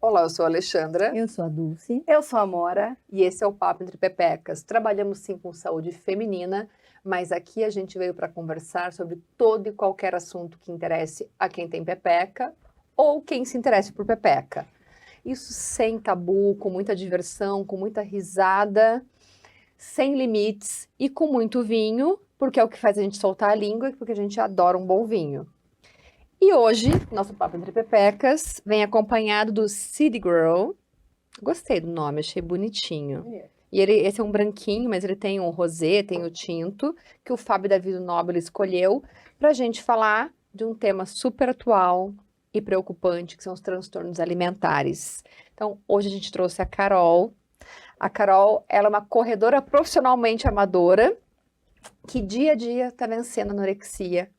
Olá, eu sou a Alexandra. Eu sou a Dulce. Eu sou a Amora. E esse é o Papo Entre Pepecas. Trabalhamos sim com saúde feminina, mas aqui a gente veio para conversar sobre todo e qualquer assunto que interesse a quem tem pepeca ou quem se interesse por pepeca. Isso sem tabu, com muita diversão, com muita risada, sem limites e com muito vinho, porque é o que faz a gente soltar a língua, porque a gente adora um bom vinho. E hoje, nosso Papo Entre Pepecas vem acompanhado do City Girl. Gostei do nome, achei bonitinho. E esse é um branquinho, mas ele tem um rosé, tem o tinto, que o Fábio Davi Nobre escolheu pra gente falar de um tema super atual e preocupante, que são os transtornos alimentares. Então, hoje a gente trouxe a Carol. A Carol, ela é uma corredora profissionalmente amadora, que dia a dia está vencendo a anorexia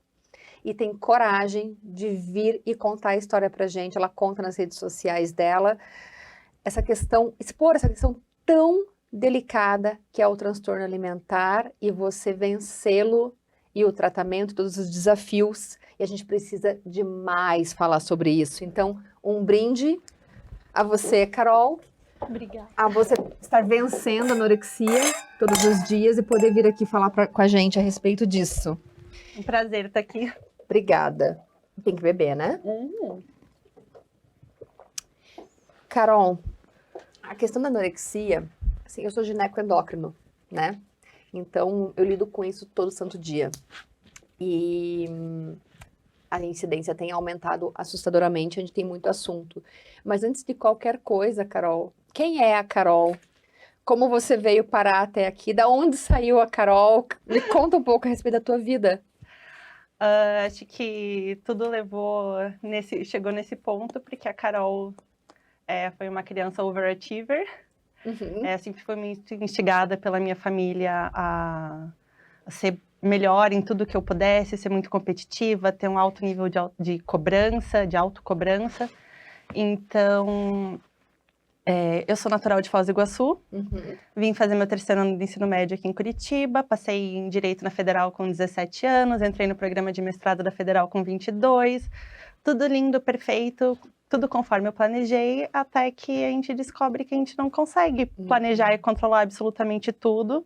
e tem coragem de vir e contar a história pra gente. Ela conta nas redes sociais dela expor essa questão tão delicada que é o transtorno alimentar e você vencê-lo e o tratamento, todos os desafios. E a gente precisa demais falar sobre isso. Então, um brinde a você, Carol. Obrigada. A você estar vencendo a anorexia todos os dias e poder vir aqui falar com a gente a respeito disso. Um prazer estar aqui. Obrigada. Tem que beber, né? Carol, a questão da anorexia, assim, eu sou ginecoendócrino, né? Então, eu lido com isso todo santo dia. E a incidência tem aumentado assustadoramente, a gente tem muito assunto. Mas antes de qualquer coisa, Carol, quem é a Carol? Como você veio parar até aqui? Da onde saiu a Carol? Me conta um pouco a respeito da tua vida. Acho que tudo chegou nesse ponto, porque a Carol foi uma criança overachiever. Sempre foi muito instigada pela minha família a ser melhor em tudo que eu pudesse, ser muito competitiva, ter um alto nível de cobrança, de autocobrança. Então, eu sou natural de Foz do Iguaçu, vim fazer meu terceiro ano de ensino médio aqui em Curitiba, passei em Direito na Federal com 17 anos, entrei no programa de mestrado da Federal com 22, tudo lindo, perfeito, tudo conforme eu planejei, até que a gente descobre que a gente não consegue planejar e controlar absolutamente tudo.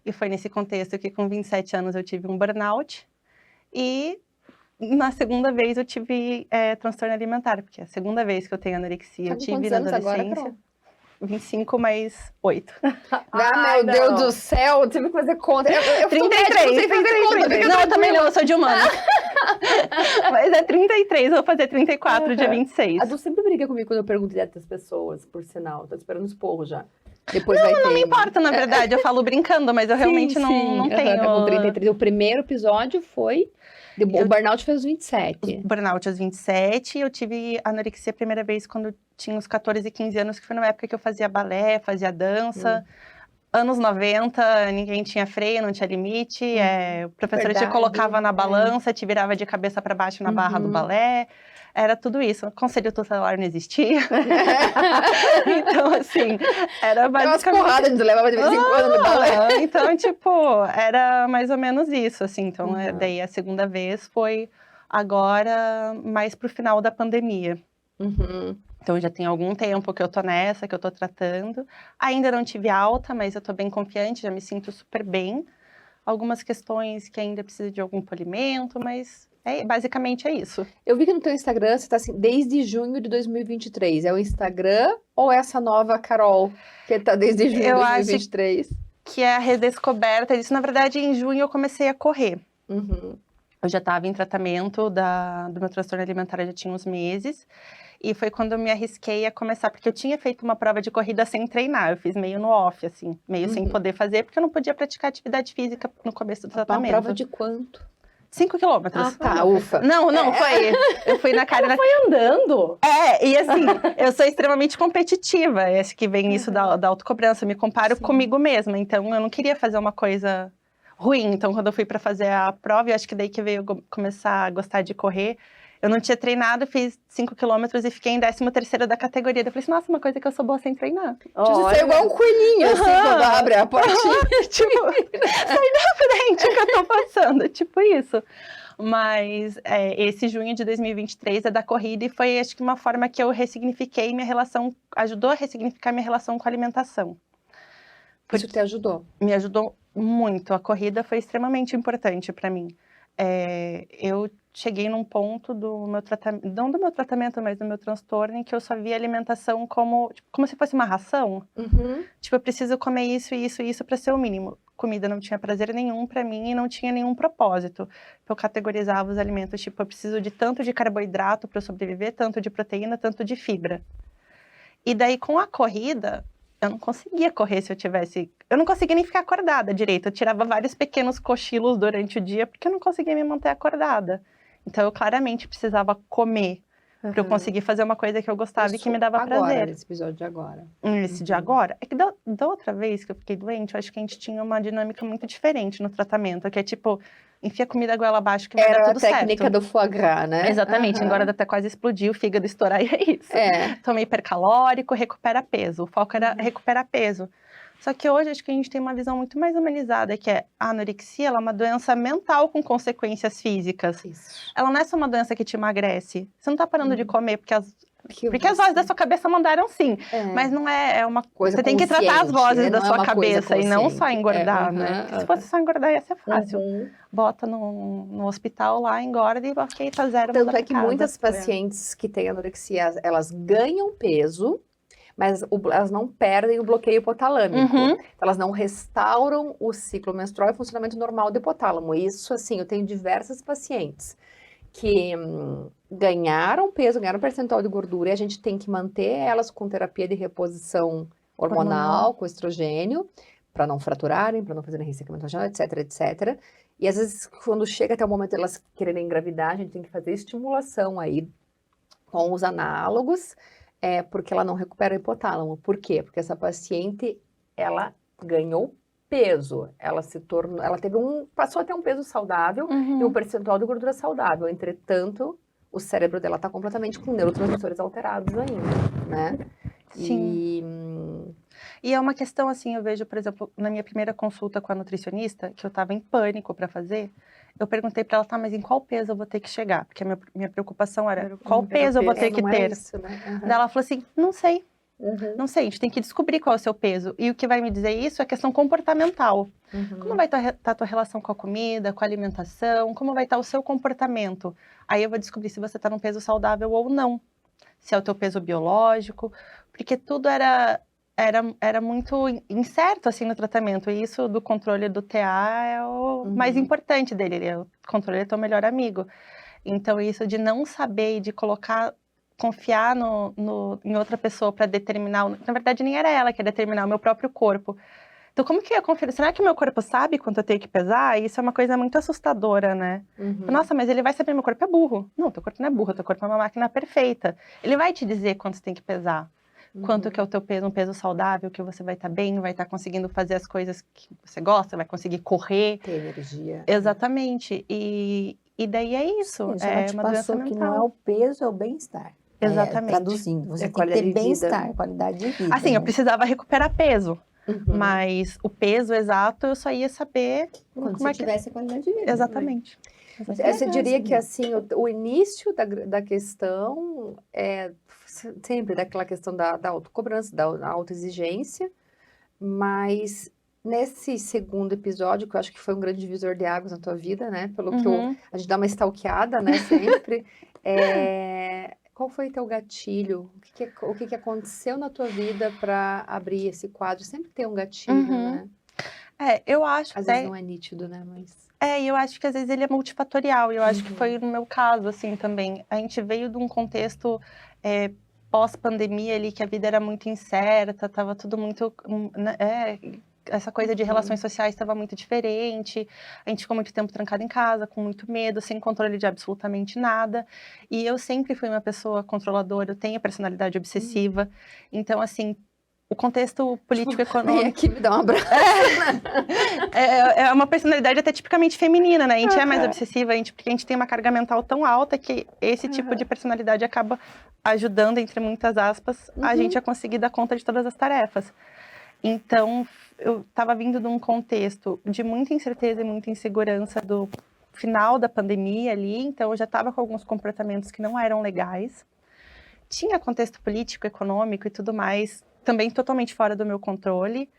E foi nesse contexto que com 27 anos eu tive um burnout. E na segunda vez eu tive transtorno alimentar, porque é a segunda vez que eu tenho anorexia. Eu tive na adolescência. Agora, 25 mais 8. Meu Deus do céu, eu tive que fazer conta. Eu 33, 33. Não, eu também não, eu sou de humana. Mas é 33, eu vou fazer 34, dia 26. A Du sempre briga comigo quando eu pergunto direto das pessoas, por sinal. Tô esperando esporro já. Depois vai ter. Não me importa, na verdade, eu falo brincando, mas eu realmente não tenho. Tá com 33. O primeiro episódio foi... O burnout foi aos 27. O burnout aos 27, eu tive anorexia a primeira vez quando eu tinha uns 14 e 15 anos, que foi numa época que eu fazia balé, fazia dança. Anos 90, ninguém tinha freio, não tinha limite. O professor te colocava na balança, te virava de cabeça para baixo na barra do balé. Era tudo isso. O conselho tutelar não existia. Então, assim, era basicamente... Umas porradas, a gente levava de vez em quando no balé. Então, tipo, era mais ou menos isso, assim. Então, daí a segunda vez foi agora, mais pro final da pandemia. Então, já tem algum tempo que eu tô nessa, que eu tô tratando. Ainda não tive alta, mas eu tô bem confiante, já me sinto super bem. Algumas questões que ainda precisa de algum polimento, mas basicamente é isso. Eu vi que no teu Instagram você tá assim, desde junho de 2023. É o Instagram ou é essa nova Carol que tá desde junho de 2023? Acho que é a redescoberta disso. Na verdade, em junho eu comecei a correr. Eu já estava em tratamento do meu transtorno alimentar, já tinha uns meses. E foi quando eu me arrisquei a começar, porque eu tinha feito uma prova de corrida sem treinar. Eu fiz meio no off, assim, meio sem poder fazer, porque eu não podia praticar atividade física no começo do tratamento. Uma prova de quanto? 5 quilômetros. Ufa. Não, foi. Eu fui na cara... Ela foi andando? E assim, eu sou extremamente competitiva. Acho que vem isso da autocobrança. Eu me comparo comigo mesma. Então, eu não queria fazer uma coisa ruim. Então, quando eu fui para fazer a prova, eu acho que daí que veio começar a gostar de correr. Eu não tinha treinado, fiz 5 quilômetros e fiquei em 13º da categoria. Eu falei assim, nossa, uma coisa que eu sou boa sem treinar. Você é igual um coelhinho, assim, quando abre a portinha. Tipo, sai da frente que eu tô passando. Tipo isso. Mas esse junho de 2023 é da corrida e foi, acho que, uma forma que eu ressignifiquei minha relação, ajudou a ressignificar minha relação com a alimentação. Isso te ajudou? Me ajudou muito. A corrida foi extremamente importante para mim. Eu cheguei num ponto do meu tratamento, não do meu tratamento, mas do meu transtorno, em que eu só via alimentação como se fosse uma ração. Tipo, eu preciso comer isso, isso e isso para ser o mínimo. Comida não tinha prazer nenhum para mim e não tinha nenhum propósito. Eu categorizava os alimentos, tipo, eu preciso de tanto de carboidrato para eu sobreviver, tanto de proteína, tanto de fibra. E daí, com a corrida, eu não conseguia correr se eu tivesse... Eu não conseguia nem ficar acordada direito. Eu tirava vários pequenos cochilos durante o dia, porque eu não conseguia me manter acordada. Então, eu claramente precisava comer para eu conseguir fazer uma coisa que eu gostava e que me dava prazer. Nesse episódio de agora. Esse de agora? É que da outra vez que eu fiquei doente, eu acho que a gente tinha uma dinâmica muito diferente no tratamento, que é tipo, enfia comida a goela abaixo que vai dar tudo certo. Era a técnica do foie gras, né? Exatamente, agora até quase explodir, o fígado estourar e é isso. Toma hipercalórico, recupera peso. O foco era recuperar peso. Só que hoje acho que a gente tem uma visão muito mais humanizada, que é a anorexia, ela é uma doença mental com consequências físicas. Isso. Ela não é só uma doença que te emagrece. Você não tá parando de comer porque as vozes da sua cabeça mandaram sim. Mas não é uma coisa. Você tem que tratar as vozes da sua cabeça e não só engordar, né? Porque se fosse só engordar ia ser fácil. Bota no hospital lá, engorda e ok, tá zero. Tanto é que muitas pacientes que têm anorexia, elas ganham peso, mas elas não perdem o bloqueio hipotalâmico. Elas não restauram o ciclo menstrual e o funcionamento normal do hipotálamo. Isso, assim, eu tenho diversas pacientes que ganharam peso, ganharam percentual de gordura, e a gente tem que manter elas com terapia de reposição hormonal. Com estrogênio, para não fraturarem, para não fazerem ressecamento vaginal, etc, etc. E às vezes, quando chega até o momento de elas quererem engravidar, a gente tem que fazer estimulação aí com os análogos, porque ela não recupera o hipotálamo. Por quê? Porque essa paciente, ela ganhou peso, ela passou a ter um peso saudável e um percentual de gordura saudável. Entretanto, o cérebro dela está completamente com neurotransmissores alterados ainda, né? Sim. E é uma questão assim, eu vejo, por exemplo, na minha primeira consulta com a nutricionista, que eu estava em pânico para fazer, eu perguntei para ela, tá, mas em qual peso eu vou ter que chegar? Porque a minha preocupação era, qual peso eu vou ter que ter? Isso, né? Daí ela falou assim, não sei. Não sei, a gente tem que descobrir qual é o seu peso. E o que vai me dizer isso é questão comportamental. Como vai estar a tua relação com a comida, com a alimentação? Como vai estar o seu comportamento? Aí eu vou descobrir se você está num peso saudável ou não. Se é o teu peso biológico. Porque tudo era muito incerto, assim, no tratamento. E isso do controle do TA é o mais importante dele. O controle é teu melhor amigo. Então, isso de não saber e de confiar em outra pessoa para determinar... Na verdade, nem era ela que ia determinar o meu próprio corpo. Então, como que eu ia confiar? Será que o meu corpo sabe quanto eu tenho que pesar? Isso é uma coisa muito assustadora, né? Nossa, mas ele vai saber, meu corpo é burro. Não, teu corpo não é burro, teu corpo é uma máquina perfeita. Ele vai te dizer quanto você tem que pesar. Quanto que é o teu peso, um peso saudável, que você vai estar bem, vai estar conseguindo fazer as coisas que você gosta, vai conseguir correr. Ter energia. Exatamente. E daí é isso. Sim, é uma doença mental. Que não é o peso, é o bem-estar. Exatamente. Traduzindo, você tem que ter bem-estar, qualidade de vida. Assim, eu precisava recuperar peso. Mas o peso exato eu só ia saber quando você tivesse a qualidade de vida. Exatamente. Você diria que assim, o início da questão é sempre daquela questão da autocobrança, da autoexigência, mas nesse segundo episódio, que eu acho que foi um grande divisor de águas na tua vida, né? Pelo que a gente dá uma stalkeada, né? Sempre. Qual foi teu gatilho? O que aconteceu na tua vida para abrir esse quadro? Sempre tem um gatilho, né? Eu acho... Às vezes não é nítido, né? Mas... eu acho que às vezes ele é multifatorial. E eu acho que foi no meu caso, assim, também. A gente veio de um contexto pós-pandemia ali, que a vida era muito incerta, tava tudo muito... essa coisa de relações sociais estava muito diferente, a gente ficou muito tempo trancado em casa, com muito medo, sem controle de absolutamente nada, e eu sempre fui uma pessoa controladora, eu tenho personalidade obsessiva, então, assim, o contexto político-econômico... Vem aqui me dá um abraço. É uma personalidade até tipicamente feminina, né? A gente é mais obsessiva, porque a gente tem uma carga mental tão alta que esse tipo de personalidade acaba ajudando, entre muitas aspas, a gente a conseguir dar conta de todas as tarefas. Então, eu estava vindo de um contexto de muita incerteza e muita insegurança do final da pandemia ali, então eu já estava com alguns comportamentos que não eram legais. Tinha contexto político, econômico e tudo mais, também totalmente fora do meu controle.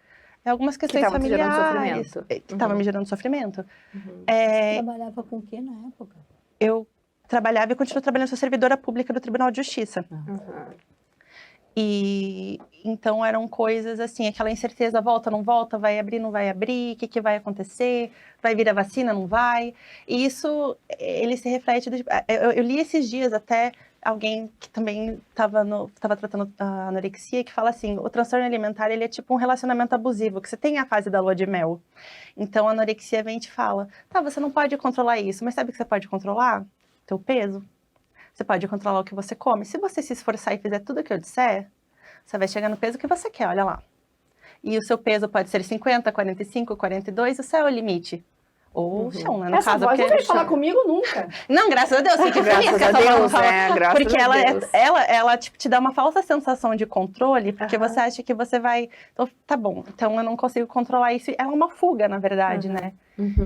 Algumas questões familiares que estavam me gerando sofrimento. Você trabalhava com o que na época? Eu trabalhava e continuo trabalhando, sou servidora pública do Tribunal de Justiça. E então eram coisas assim, aquela incerteza, volta, não volta, vai abrir, não vai abrir, o que vai acontecer, vai vir a vacina, não vai. E isso, ele se reflete, eu li esses dias até alguém que também estava tratando a anorexia, que fala assim, o transtorno alimentar, ele é tipo um relacionamento abusivo, que você tem a fase da lua de mel. Então a anorexia vem e te fala, tá, você não pode controlar isso, mas sabe o que você pode controlar? Teu peso. Você pode controlar o que você come. Se você se esforçar e fizer tudo o que eu disser, você vai chegar no peso que você quer, olha lá. E o seu peso pode ser 50, 45, 42, o céu é o limite. Ou o chão, né? No Essa caso, voz não veio falar comigo nunca. Não, graças a Deus, fique feliz que essa voz fala. Graças Porque a Deus. ela tipo, te dá uma falsa sensação de controle, porque você acha que você vai... Então, tá bom, então eu não consigo controlar isso. É uma fuga, na verdade, né?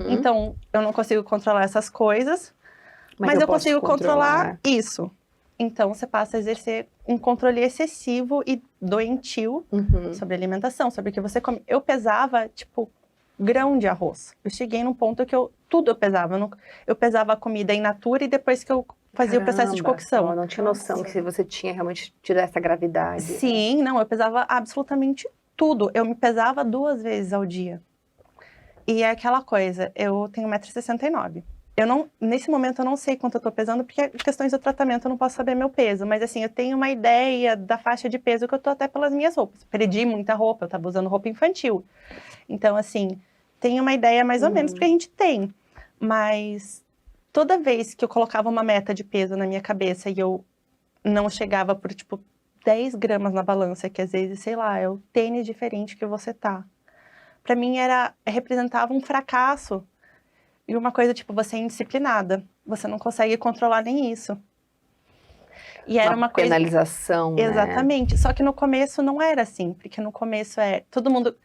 Então, eu não consigo controlar essas coisas, mas eu consigo controlar isso. Então, você passa a exercer um controle excessivo e doentio sobre a alimentação, sobre o que você come. Eu pesava, tipo, grão de arroz. Eu cheguei num ponto que tudo eu pesava. Eu pesava a comida in natura e depois que eu fazia o processo de cocção. Eu não tinha noção que você tinha realmente tido essa gravidade. Sim, não, eu pesava absolutamente tudo. Eu me pesava 2 vezes ao dia. E é aquela coisa, eu tenho 1,69 m. Nesse momento eu não sei quanto eu tô pesando, porque questões do tratamento eu não posso saber meu peso. Mas assim, eu tenho uma ideia da faixa de peso que eu tô até pelas minhas roupas. Perdi muita roupa, eu tava usando roupa infantil. Então assim, tenho uma ideia mais ou menos, porque a gente tem. Mas toda vez que eu colocava uma meta de peso na minha cabeça e eu não chegava por tipo 10 gramas na balança, que às vezes, sei lá, é o tênis diferente que você tá. Pra mim representava um fracasso. E uma coisa, tipo, você é indisciplinada. Você não consegue controlar nem isso. E era uma coisa... penalização, Exatamente. Só que no começo não era assim. Porque no começo todo mundo...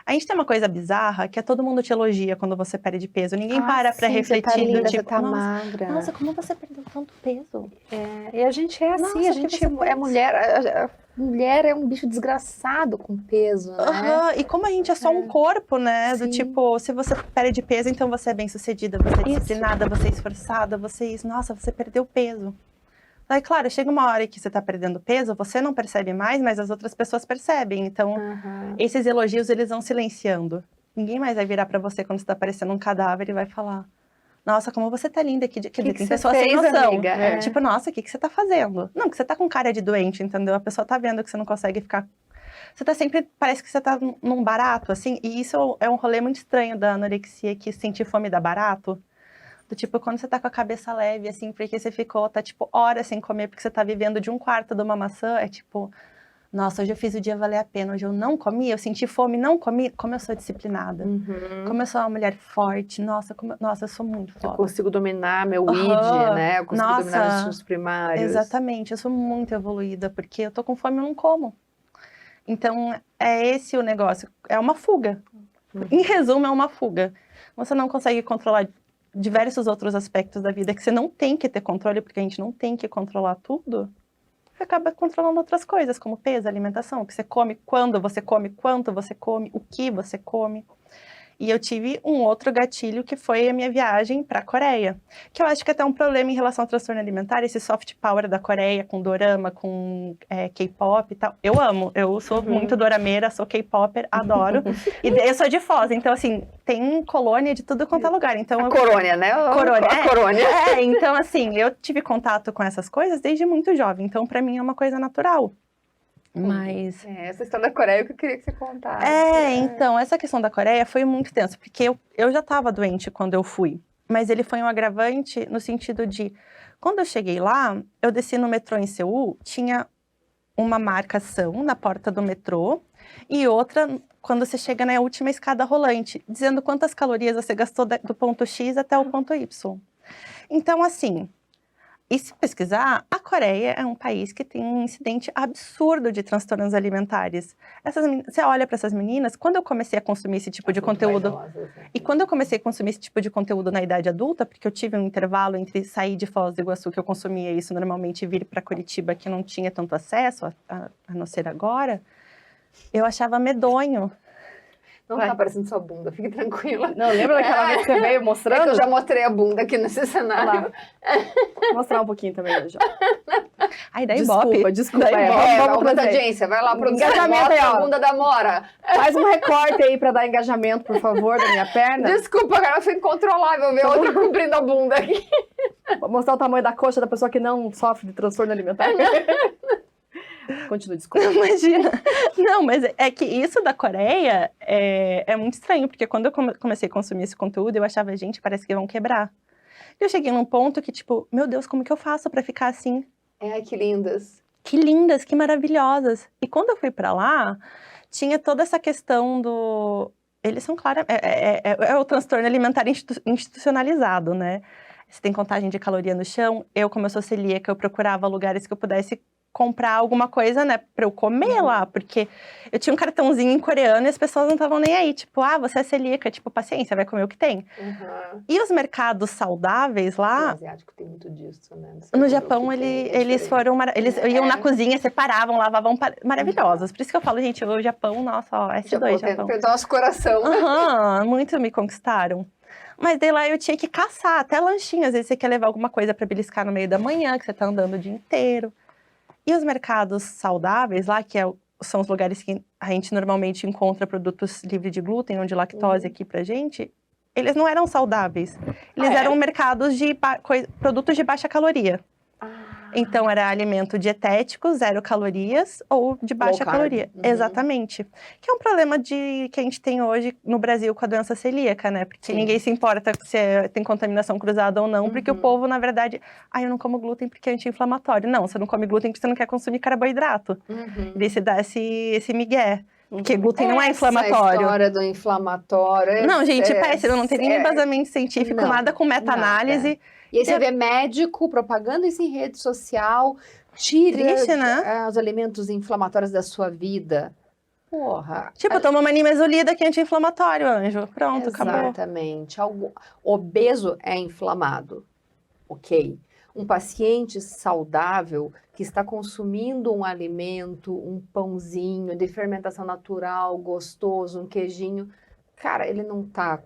A gente tem uma coisa bizarra, que é todo mundo te elogia quando você perde peso. Ninguém para pra refletir. Você tá linda, do tipo, você tá magra. Nossa, como você perdeu tanto peso? E a gente é assim, Nossa, a gente é mulher. A mulher é um bicho desgraçado com peso, né? E como a gente é só um corpo, né? Do tipo, se você perde peso, então você é bem-sucedida, você é disciplinada, você é esforçada, nossa, você perdeu peso. Aí, claro, chega uma hora que você tá perdendo peso, você não percebe mais, mas as outras pessoas percebem. Então, esses elogios, eles vão silenciando. Ninguém mais vai virar pra você quando você tá parecendo um cadáver e vai falar, nossa, como você tá linda. Quer dizer, tem pessoas sem noção. Amiga? Tipo, nossa, o que você tá fazendo? Não, que você tá com cara de doente, entendeu? A pessoa tá vendo que você não consegue ficar... Você tá sempre... Parece que você tá num barato, assim. E isso é um rolê muito estranho da anorexia, que sentir fome dá barato. Do tipo, quando você tá com a cabeça leve, assim, porque você tá, tipo, horas sem comer, porque você tá vivendo de 1/4 de uma maçã, é tipo, nossa, hoje eu fiz o dia valer a pena, hoje eu não comi, eu senti fome, não comi, como eu sou disciplinada, como eu sou uma mulher forte, nossa, eu sou muito foda. Eu consigo dominar meu id, né? Eu consigo dominar os instintos primários. Exatamente, eu sou muito evoluída, porque eu tô com fome, eu não como. Então, é esse o negócio, é uma fuga. Em resumo, é uma fuga. Você não consegue controlar diversos outros aspectos da vida que você não tem que ter controle, porque a gente não tem que controlar tudo, você acaba controlando outras coisas, como peso, alimentação, o que você come, quando você come, quanto você come, o que você come. E eu tive um outro gatilho, que foi a minha viagem para a Coreia. Que eu acho que é até um problema em relação ao transtorno alimentar, esse soft power da Coreia, com dorama, com K-pop e tal. Eu amo, eu sou muito dorameira, sou K-popper, adoro. E eu sou de Foz, então assim, tem colônia de tudo quanto é lugar. Então, Corônia, né? Corônia. Então assim, eu tive contato com essas coisas desde muito jovem. Então, para mim, é uma coisa natural. Mas... essa história da Coreia que eu queria que você contasse. Então, essa questão da Coreia foi muito tensa, porque eu já estava doente quando eu fui, mas ele foi um agravante no sentido de, quando eu cheguei lá, eu desci no metrô em Seul, tinha uma marcação na porta do metrô e outra quando você chega na última escada rolante, dizendo quantas calorias você gastou do ponto X até o ponto Y. Então, assim... E se pesquisar, a Coreia é um país que tem um incidente absurdo de transtornos alimentares. Você olha para essas meninas, quando eu comecei a consumir esse tipo de conteúdo... Vaidosas, né? E quando eu comecei a consumir esse tipo de conteúdo na idade adulta, porque eu tive um intervalo entre sair de Foz do Iguaçu, que eu consumia isso normalmente, e vir para Curitiba, que não tinha tanto acesso, a não ser agora, eu achava medonho. Não tá aparecendo sua bunda, fique tranquila. Não, lembra daquela vez que você veio É mostrando? que eu já mostrei a bunda aqui nesse cenário. Vou mostrar um pouquinho também já. Aí dá Desculpa, ibope. desculpa. Dá É, ibope. vamos Aumenta a trazer. audiência, vai lá, produção, Engajamento mostra aí, ó. a bunda da Mora. Faz um recorte aí pra dar engajamento, por favor, da minha perna. Desculpa, cara, foi incontrolável ver outra cobrindo a bunda aqui. Vou mostrar o tamanho da coxa da pessoa que não sofre de transtorno alimentar. Continua, desculpa. Imagina. Não, mas é que isso da Coreia é muito estranho, porque quando eu comecei a consumir esse conteúdo, eu achava, gente, parece que vão quebrar. E eu cheguei num ponto que, tipo, meu Deus, como que eu faço pra ficar assim? Ai, que lindas. Que lindas, que maravilhosas. E quando eu fui pra lá, tinha toda essa questão do... Eles são claros... É o transtorno alimentar institucionalizado, né? Você tem contagem de caloria no chão. Eu, como eu sou celíaca, eu procurava lugares que eu pudesse comprar alguma coisa, né, pra eu comer lá, porque eu tinha um cartãozinho em coreano e as pessoas não estavam nem aí, tipo, você é celíaca, tipo, paciência, vai comer o que tem. Uhum. E os mercados saudáveis O lá, asiático tem muito disso, né? no Japão, eles foram, eles iam na cozinha, separavam, lavavam, maravilhosos. Por isso que eu falo, gente, o Japão, nossa, ó, S2, Japão. Fez nosso coração. Muito me conquistaram. Mas daí lá eu tinha que caçar, até lanchinho, às vezes você quer levar alguma coisa pra beliscar no meio da manhã, que você tá andando o dia inteiro. E os mercados saudáveis lá, que são os lugares que a gente normalmente encontra produtos livres de glúten, ou de lactose aqui pra gente, eles não eram saudáveis. Eles eram mercados de produtos de baixa caloria. Então, era alimento dietético, 0 calorias, ou de baixa caloria. Exatamente. Que é um problema que a gente tem hoje no Brasil com a doença celíaca, né? Porque ninguém se importa se tem contaminação cruzada ou não, porque o povo, na verdade, eu não como glúten porque é anti-inflamatório. Não, você não come glúten porque você não quer consumir carboidrato. Ele se dá esse migué. Porque glúten não é inflamatório. Essa história do inflamatório... Não, gente, péssimo. Não tem nenhum embasamento científico, nada com meta-análise. E aí você vê médico propagando isso em rede social, tira os alimentos inflamatórios da sua vida. Porra. Tipo, toma uma nimesulida que é anti-inflamatório, anjo. Pronto, acabou. Exatamente. Obeso é inflamado. Ok. Um paciente saudável que está consumindo um alimento, um pãozinho de fermentação natural, gostoso, um queijinho, cara, ele não está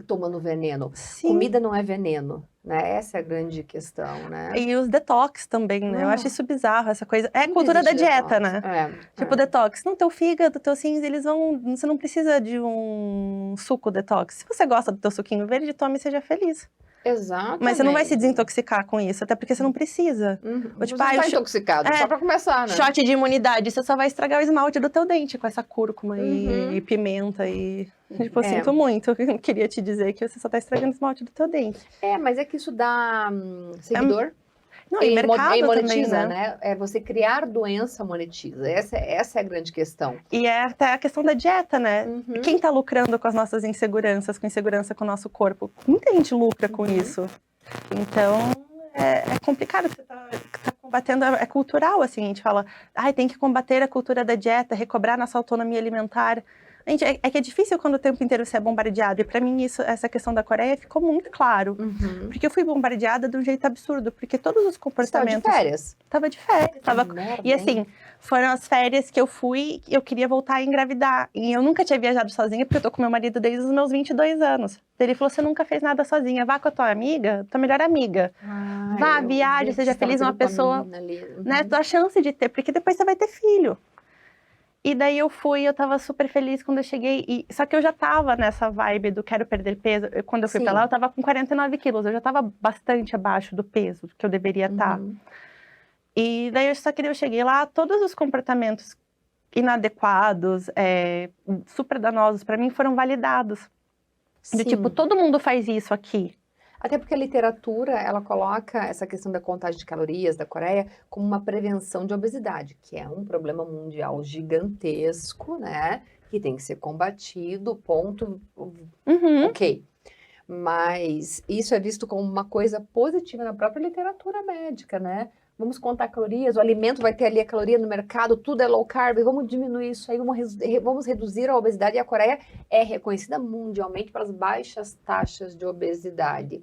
tomando veneno. Sim. Comida não é veneno, né? Essa é a grande questão, né? E os detox também, né? Eu acho isso bizarro, essa coisa. É Não cultura da existe dieta, detox. né? Tipo, detox. Não, teu fígado, teus rins, eles vão... Você não precisa de um suco detox. Se você gosta do teu suquinho verde, tome e seja feliz. Exatamente. Mas você não vai se desintoxicar com isso, até porque você não precisa. Ou, tipo, você tá intoxicado, só pra começar, né? Shot de imunidade, você só vai estragar o esmalte do teu dente com essa cúrcuma e pimenta e... Tipo, eu sinto muito. Eu queria te dizer que você só tá estragando o esmalte do teu dente. Mas é que isso dá seguidor. Não, e mercado e monetiza, também, né? É você criar doença monetiza. Essa é a grande questão. E é até a questão da dieta, né? Quem tá lucrando com as nossas inseguranças, com insegurança com o nosso corpo? Muita gente lucra com isso. Então, é complicado. Você tá combatendo, é cultural, assim. A gente fala, tem que combater a cultura da dieta, recobrar nossa autonomia alimentar. Gente, é que é difícil quando o tempo inteiro você é bombardeado. E pra mim, essa questão da Coreia ficou muito claro. Porque eu fui bombardeada de um jeito absurdo. Porque todos os comportamentos... Você tava de férias? Tava de férias. E assim, foram as férias que eu fui, eu queria voltar a engravidar. E eu nunca tinha viajado sozinha, porque eu tô com meu marido desde os meus 22 anos. Ele falou, você nunca fez nada sozinha. Vá com a tua amiga, tua melhor amiga. Vá, viaje, seja feliz, uma pessoa... Né, tua chance de ter, porque depois você vai ter filho. E daí eu tava super feliz quando eu cheguei, só que eu já tava nessa vibe do quero perder peso. Quando eu fui pra lá, eu tava com 49 quilos, eu já tava bastante abaixo do peso que eu deveria estar. E daí eu cheguei lá, todos os comportamentos inadequados, super danosos pra mim foram validados. De tipo, todo mundo faz isso aqui. Até porque a literatura, ela coloca essa questão da contagem de calorias da Coreia como uma prevenção de obesidade, que é um problema mundial gigantesco, né? Que tem que ser combatido, ponto. Ok. Mas isso é visto como uma coisa positiva na própria literatura médica, né? Vamos contar calorias, o alimento vai ter ali a caloria no mercado, tudo é low carb, vamos diminuir isso aí, vamos reduzir a obesidade. E a Coreia é reconhecida mundialmente pelas baixas taxas de obesidade.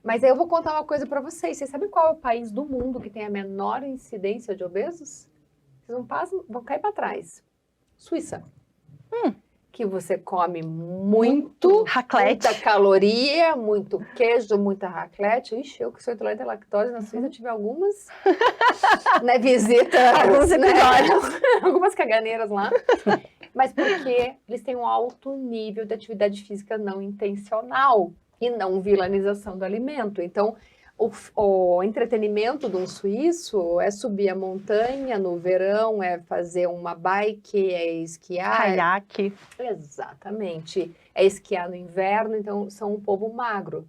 Mas aí eu vou contar uma coisa para vocês. Vocês sabem qual é o país do mundo que tem a menor incidência de obesos? Vocês vão cair para trás. Suíça. Que você come muito Raclette. muita caloria, muito queijo, muita raclette. Ixi, eu que sou intolerante à lactose, na Suíça eu tive algumas né, visitas, Alguns episódios. algumas caganeiras lá. Mas porque eles têm um alto nível de atividade física não intencional e não vilanização do alimento. Então, o entretenimento de um suíço é subir a montanha no verão, é fazer uma bike, é esquiar. Caiaque. Exatamente. É esquiar no inverno, então são um povo magro.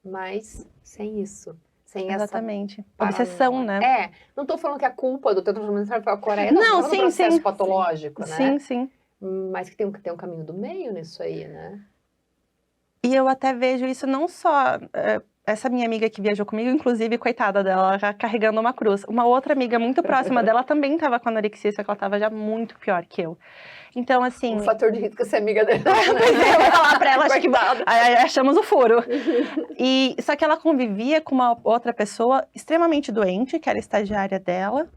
Mas sem isso. Sem Exatamente. essa Obsessão, né? É, não estou falando que a culpa do teu transtorno foi a Coreia, não. Não, Tô falando sim, do processo sim. patológico, né? Sim, sim. Mas que tem um caminho do meio nisso aí, né? E eu até vejo isso não só... essa minha amiga que viajou comigo, inclusive, coitada dela, já carregando uma cruz. Uma outra amiga muito próxima dela também estava com anorexia, só que ela estava já muito pior que eu. Então, assim... O fator de risco é ser amiga dela. Pois é, eu vou falar pra ela, acho que aí achamos o furo. Só que ela convivia com uma outra pessoa extremamente doente, que era estagiária dela,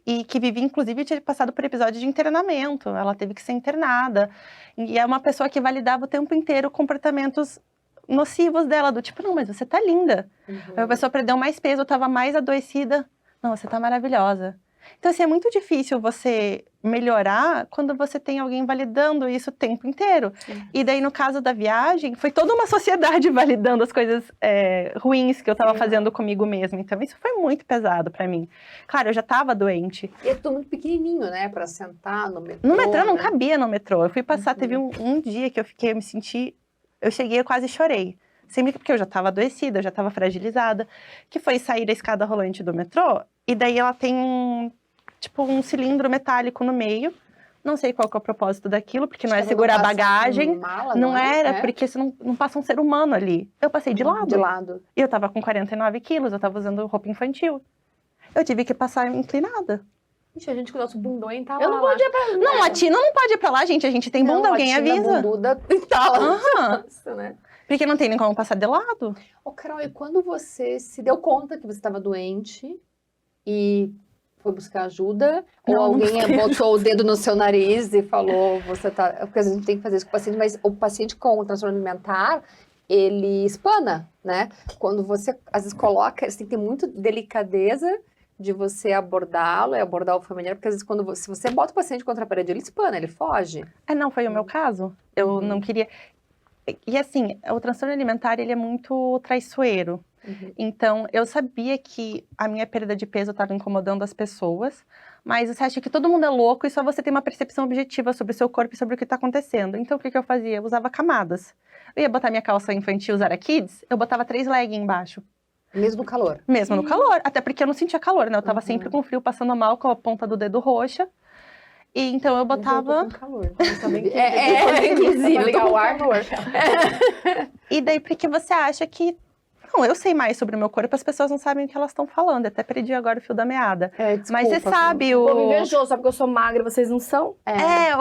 e que vivia, inclusive, tinha passado por episódio de internamento. Ela teve que ser internada. E é uma pessoa que validava o tempo inteiro comportamentos nocivos dela, do tipo, não, mas você tá linda. A pessoa perdeu mais peso, tava mais adoecida. Não, você tá maravilhosa. Então, assim, é muito difícil você melhorar quando você tem alguém validando isso o tempo inteiro. E daí, no caso da viagem, foi toda uma sociedade validando as coisas ruins que eu tava fazendo comigo mesma. Então, isso foi muito pesado pra mim. Claro, eu já tava doente. E é tudo muito pequenininho, né? Pra sentar no metrô. No metrô, não né? cabia no metrô. Eu fui passar, teve um dia que eu me senti... Eu cheguei, eu quase chorei. Sempre porque eu já estava adoecida, eu já estava fragilizada. Que foi sair da escada rolante do metrô. E daí ela tem um cilindro metálico no meio. Não sei qual que é o propósito daquilo, porque não é segurar a bagagem. Mala, Não era, é? porque você não passa um ser humano ali. Eu passei de lado. De lado. E eu tava com 49 quilos, eu tava usando roupa infantil. Eu tive que passar inclinada. Ixi, a gente com o nosso bundão tá lá. Eu não vou ir pra... Não, latina não pode ir pra lá, gente. A gente tem bunda, alguém avisa. Bunduda tá lá. Aham. Nossa, né? Porque não tem nem como passar de lado. Ô, Carol, e quando você se deu conta que você estava doente e foi buscar ajuda? Ou Não, não alguém busquei botou o dedo no seu nariz e falou, você tá... Porque às vezes a gente tem que fazer isso com o paciente, mas o paciente com transtorno alimentar, ele espana, né? Quando você, às vezes, coloca... Você tem que ter muito delicadeza de você abordá-lo e abordar o familiar, porque às vezes, se você bota o paciente contra a parede, ele espana, ele foge. Não foi o meu caso. Eu não queria... E assim, o transtorno alimentar, ele é muito traiçoeiro. Então, eu sabia que a minha perda de peso estava incomodando as pessoas, mas você acha que todo mundo é louco e só você tem uma percepção objetiva sobre o seu corpo e sobre o que está acontecendo. Então, o que eu fazia? Eu usava camadas. Eu ia botar minha calça infantil Zara Kids, eu botava 3 leggings embaixo. Mesmo no calor. Mesmo no calor, até porque eu não sentia calor, né? Eu tava sempre com frio, passando mal, com a ponta do dedo roxa. E então eu botava... Eu tô com calor. Então tá bem inclusive, pra ligar o ar. E daí, porque você acha que... Não, eu sei mais sobre o meu corpo, as pessoas não sabem o que elas estão falando. Até perdi agora o fio da meada. Mas você sabe O povo invejou, só porque eu sou magra, vocês não são?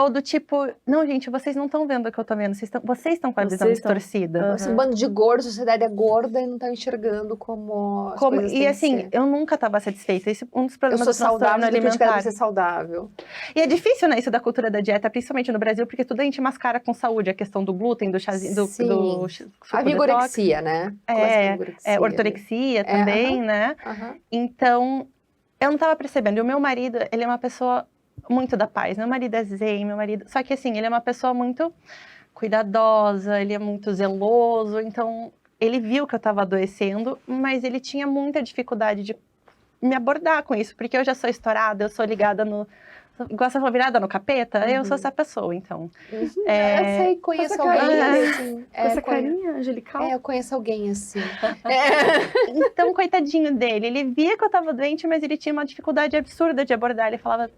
Ou do tipo... Não, gente, vocês não estão vendo o que eu tô vendo. Vocês estão com a visão distorcida. Esse bando de gordo, a sociedade é gorda e não tá enxergando como as coisas têm E que assim, ser. eu nunca estava satisfeita. Esse é um dos Eu problemas sou do transtorno saudável, eu tô criticada alimentar. por ser saudável. E é difícil, né, isso da cultura da dieta, principalmente no Brasil, porque tudo a gente mascara com saúde. A questão do glúten, do chazinho, do suco A vigorexia, né? Ortorexia também, né? Então, eu não estava percebendo. E o meu marido, ele é uma pessoa muito da paz. Meu marido é zen, Só que assim, ele é uma pessoa muito cuidadosa, ele é muito zeloso. Então, ele viu que eu estava adoecendo, mas ele tinha muita dificuldade de me abordar com isso. Porque eu já sou estourada, eu sou ligada no... Igual você falou, virada no capeta, eu sou essa pessoa, então. Eu sei, conheço essa alguém carinha, assim. Essa carinha angelical. Eu conheço alguém assim. Então, coitadinho dele, ele via que eu tava doente, mas ele tinha uma dificuldade absurda de abordar. Ele falava,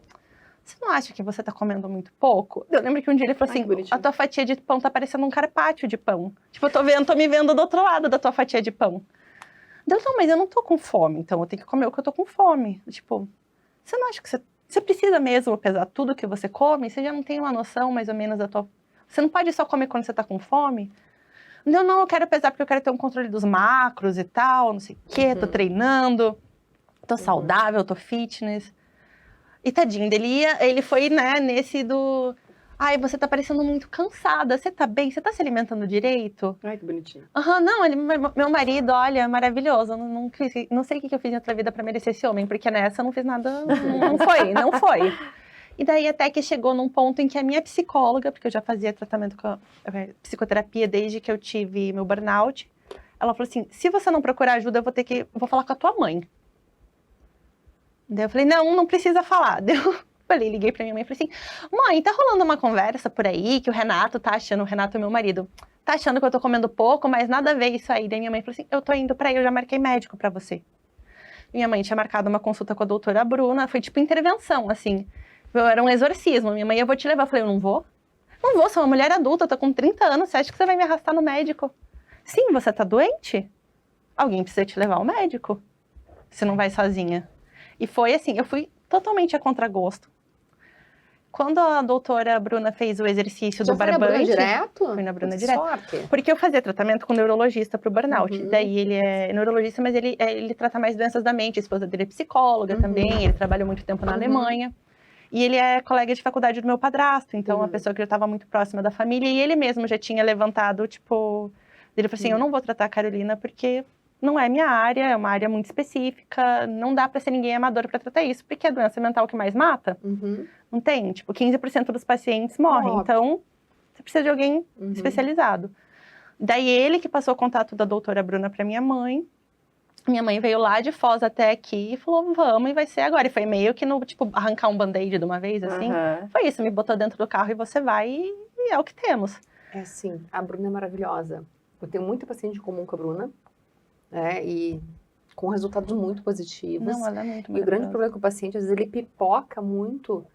você não acha que você tá comendo muito pouco? Eu lembro que um dia ele falou Ai, que assim, bonitinho. a tua fatia de pão tá parecendo um carpaccio de pão. Tipo, eu tô me vendo do outro lado da tua fatia de pão. Não, mas eu não tô com fome, então eu tenho que comer o que eu tô com fome. Tipo, você não acha que você precisa mesmo pesar tudo que você come? Você já não tem uma noção mais ou menos da tua... Você não pode só comer quando você tá com fome? Não, eu quero pesar porque eu quero ter um controle dos macros e tal, não sei o quê, tô treinando, tô saudável, tô fitness. E tadinho, ele foi, né, nesse do... Ai, você tá parecendo muito cansada, você tá bem? Você tá se alimentando direito? Ai, que bonitinho. Não, meu marido, olha, maravilhoso, não sei o que eu fiz em outra vida pra merecer esse homem, porque nessa eu não fiz nada, não foi. E daí até que chegou num ponto em que a minha psicóloga, porque eu já fazia tratamento com psicoterapia desde que eu tive meu burnout, ela falou assim, se você não procurar ajuda, eu vou falar com a tua mãe. Daí eu falei, não precisa falar. Liguei pra minha mãe e falei assim, mãe, tá rolando uma conversa por aí que o Renato é meu marido, tá achando que eu tô comendo pouco, mas nada a ver isso aí. Daí minha mãe falou assim, eu tô indo pra aí, eu já marquei médico pra você. Minha mãe tinha marcado uma consulta com a doutora Bruna, foi tipo intervenção, assim. Era um exorcismo. Minha mãe, eu vou te levar. Eu falei, eu não vou? Não vou, sou uma mulher adulta, eu tô com 30 anos, você acha que você vai me arrastar no médico? Sim, você tá doente? Alguém precisa te levar ao médico. Você não vai sozinha. E foi assim, eu fui totalmente a contragosto. Quando a doutora Bruna fez o exercício do barbante... Já foi na Bruna direto? Foi na Bruna Que direto. sorte. Porque eu fazia tratamento com neurologista pro burnout. Daí ele é neurologista, mas ele trata mais doenças da mente. A esposa dele é psicóloga também, ele trabalhou muito tempo na Alemanha. E ele é colega de faculdade do meu padrasto, então uma pessoa que já estava muito próxima da família. E ele mesmo já tinha levantado, tipo... Ele falou assim, eu não vou tratar a Carolina porque não é minha área, é uma área muito específica. Não dá para ser ninguém amador para tratar isso, porque é a doença mental que mais mata. Não tem, tipo, 15% dos pacientes morrem. Então, você precisa de alguém especializado. Daí ele que passou o contato da doutora Bruna para minha mãe. Minha mãe veio lá de Foz até aqui e falou, vamos, e vai ser agora. E foi meio que no, tipo, arrancar um band-aid de uma vez, assim. Foi isso, me botou dentro do carro e você vai e é o que temos. É assim, a Bruna é maravilhosa. Eu tenho muita paciente em comum com a Bruna, né, e com resultados muito positivos. Não, ela é muito maravilhosa. E o grande problema com o paciente, às vezes, ele pipoca muito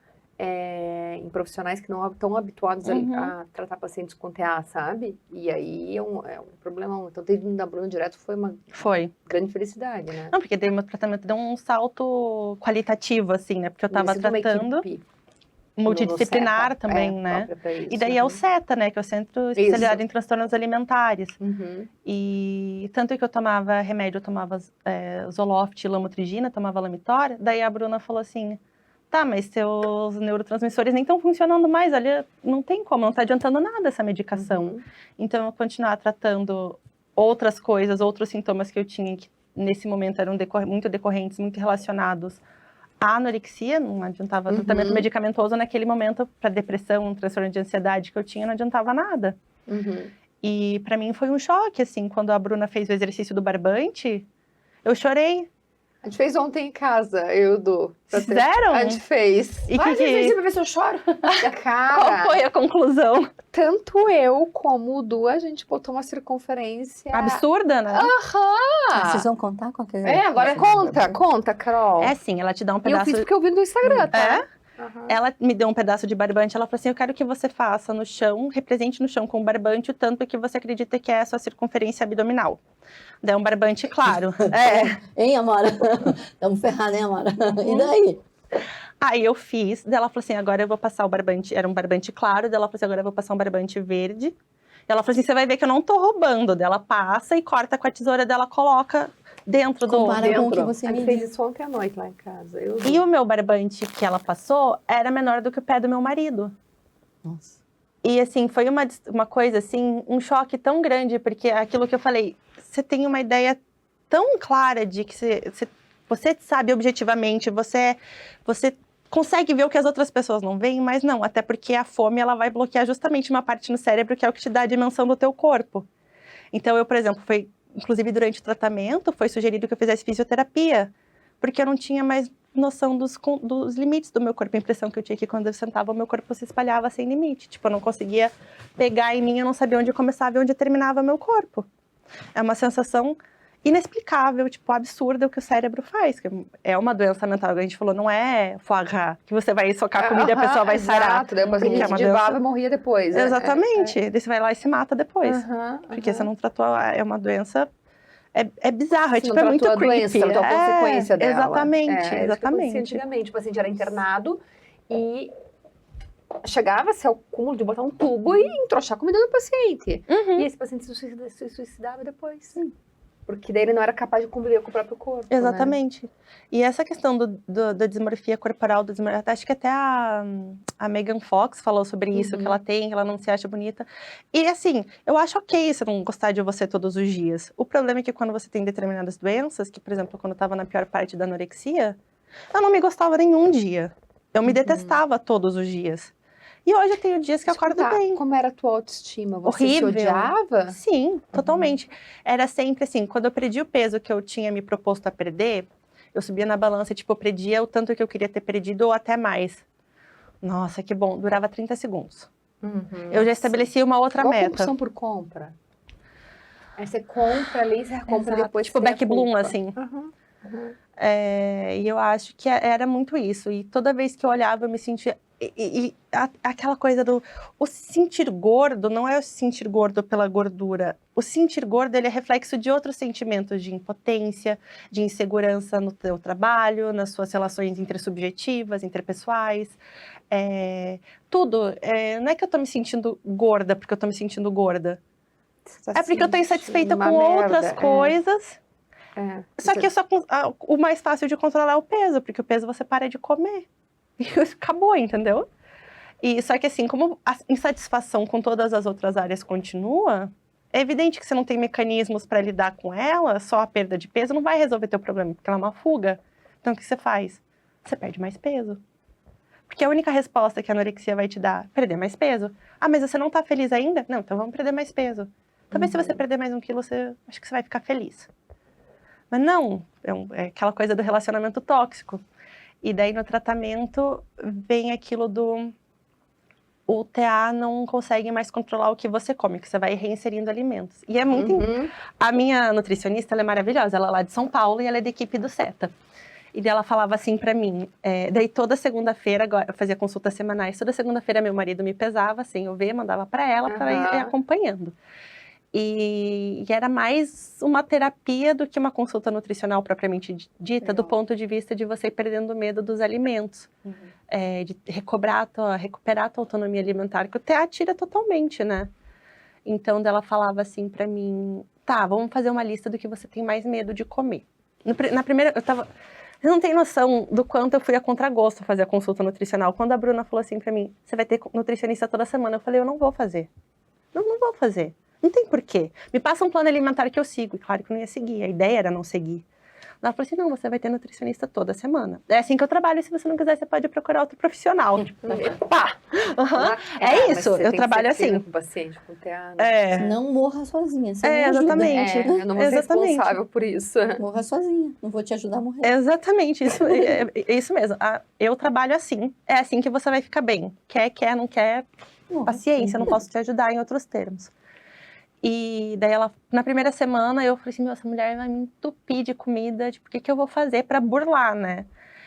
em profissionais que não estão habituados a tratar pacientes com TA, sabe? E aí é um problema. Então, ter ido da Bruna direto foi uma grande felicidade, né? Não, porque daí meu tratamento deu um salto qualitativo, assim, né? Porque eu tava tratando multidisciplinar também, né? Isso, e daí é o CETA, né? Que é o Centro Especializado em Transtornos Alimentares. E tanto que eu tomava remédio, eu tomava Zoloft, Lamotrigina, tomava Lamitor. Daí a Bruna falou assim, tá, mas seus neurotransmissores nem estão funcionando mais, olha, não tem como, não tá adiantando nada essa medicação. Então, eu continuar tratando outras coisas, outros sintomas que eu tinha, que nesse momento eram muito decorrentes, muito relacionados à anorexia, não adiantava tratamento medicamentoso naquele momento, para depressão, um transtorno de ansiedade que eu tinha, não adiantava nada. E para mim foi um choque, assim, quando a Bruna fez o exercício do barbante, eu chorei. A gente fez ontem em casa, eu e o Du. Fizeram? A gente fez. E que fez pra ver se eu choro? Cara, qual foi a conclusão? Tanto eu como o Du, a gente botou uma circunferência... absurda, né? Vocês vão contar qual que agora conta, Carol. É sim, ela te dá um E pedaço... eu fiz porque eu vi no Instagram, tá? É? Ela me deu um pedaço de barbante, ela falou assim, eu quero que você faça no chão, represente no chão com o barbante o tanto que você acredita que é a sua circunferência abdominal. Daí um barbante claro. Hein, Amora? Estamos ferrados, hein, Amora? E daí? Aí eu fiz, daí ela falou assim, agora eu vou passar o barbante, era um barbante claro, daí ela falou assim, agora eu vou passar um barbante verde. E ela falou assim, você vai ver que eu não tô roubando. Daí ela passa e corta com a tesoura dela, coloca dentro do... Compara com o que você A me gente fez disse. isso ontem à noite lá em casa. E o meu barbante que ela passou era menor do que o pé do meu marido. Nossa. E assim, foi uma coisa assim, um choque tão grande, porque aquilo que eu falei, você tem uma ideia tão clara de que você sabe objetivamente, você consegue ver o que as outras pessoas não veem, mas não, até porque a fome ela vai bloquear justamente uma parte no cérebro que é o que te dá a dimensão do teu corpo. Então eu, por exemplo, inclusive durante o tratamento, foi sugerido que eu fizesse fisioterapia, porque eu não tinha mais noção dos limites do meu corpo. A impressão que eu tinha que quando eu sentava, o meu corpo se espalhava sem limite. Tipo, eu não conseguia pegar em mim, eu não sabia onde começava e onde terminava o meu corpo. É uma sensação inexplicável, tipo, absurda o que o cérebro faz. Que é uma doença mental, que a gente falou, não é foie gras, que você vai socar comida e a pessoa vai sarar. Exato, daí o paciente Porque é uma recidivava doença- e morria depois. Exatamente. Daí você vai lá e se mata depois. Porque você não tratou, é uma doença... É bizarro, Você tipo, não é muito tratou a creepy. doença, tratou a consequência dela. Exatamente, Isso que acontecia exatamente. antigamente, o paciente era internado e chegava-se ao cúmulo de botar um tubo e entrochar a comida do paciente. Uhum. E esse paciente se suicidava depois. Porque daí ele não era capaz de conviver com o próprio corpo. Exatamente. E essa questão da dismorfia corporal, acho que até a Megan Fox falou sobre isso, que ela tem, que ela não se acha bonita. E assim, eu acho ok você não gostar de você todos os dias. O problema é que quando você tem determinadas doenças, que por exemplo, quando eu tava na pior parte da anorexia, eu não me gostava nenhum dia. Eu me detestava todos os dias. E hoje eu tenho dias que eu acordo bem. Como era a tua autoestima? Você Horrível. se odiava? Sim, totalmente. Era sempre assim, quando eu perdi o peso que eu tinha me proposto a perder, eu subia na balança, tipo, eu perdia o tanto que eu queria ter perdido ou até mais. Nossa, que bom, durava 30 segundos. Eu já estabeleci uma outra Igual meta. compulsão por compra. Aí você compra ali, você compra Exato. depois. Tipo, tem a back bloom, culpa. assim. E eu acho que era muito isso. E toda vez que eu olhava, eu me sentia... aquela coisa do... O se sentir gordo não é o se sentir gordo pela gordura. O sentir gordo, ele é reflexo de outros sentimentos de impotência, de insegurança no teu trabalho, nas suas relações intersubjetivas, interpessoais. Tudo. Não é que eu tô me sentindo gorda porque eu tô me sentindo gorda. É porque eu tô insatisfeita com outras coisas. Só que o mais fácil de controlar é o peso, porque o peso você para de comer. E acabou, entendeu? E só que assim, como a insatisfação com todas as outras áreas continua, é evidente que você não tem mecanismos para lidar com ela, só a perda de peso não vai resolver teu problema, porque ela é uma fuga. Então o que você faz? Você perde mais peso. Porque a única resposta que a anorexia vai te dar é perder mais peso. Ah, mas você não tá feliz ainda? Não, então vamos perder mais peso. Talvez se você perder mais 1 quilo, acho que você vai ficar feliz. Mas não, é aquela coisa do relacionamento tóxico. E daí no tratamento vem aquilo do... O TA não consegue mais controlar o que você come, que você vai reinserindo alimentos. E é muito... A minha nutricionista, ela é maravilhosa, ela é lá de São Paulo e ela é da equipe do SETA. E daí ela falava assim pra mim, daí toda segunda-feira, agora eu fazia consultas semanais, toda segunda-feira meu marido me pesava, assim, eu via, mandava pra ela, pra ir acompanhando. E era mais uma terapia do que uma consulta nutricional propriamente dita, do ponto de vista de você ir perdendo medo dos alimentos, de recuperar a tua autonomia alimentar, que o TA tira totalmente, né? Então, ela falava assim pra mim, tá, vamos fazer uma lista do que você tem mais medo de comer. Na primeira, eu não tenho noção do quanto eu fui a contragosto fazer a consulta nutricional. Quando a Bruna falou assim pra mim, você vai ter nutricionista toda semana, eu falei, eu não vou fazer. Não vou fazer. Não tem porquê. Me passa um plano alimentar que eu sigo. E claro que eu não ia seguir. A ideia era não seguir. Ela falou assim, não, você vai ter nutricionista toda semana. É assim que eu trabalho. E se você não quiser, você pode procurar outro profissional. Tipo, pá! É isso. Eu trabalho assim. Com o paciente, com o TA, né? Não morra sozinha. Você exatamente. Eu não vou ser responsável por isso. Morra sozinha. Não vou te ajudar a morrer. Exatamente. Isso mesmo. Eu trabalho assim. É assim que você vai ficar bem. Quer, não quer. Paciência, não posso te ajudar em outros termos. E daí na primeira semana, eu falei assim, meu, essa mulher vai me entupir de comida, tipo, o que eu vou fazer pra burlar, né?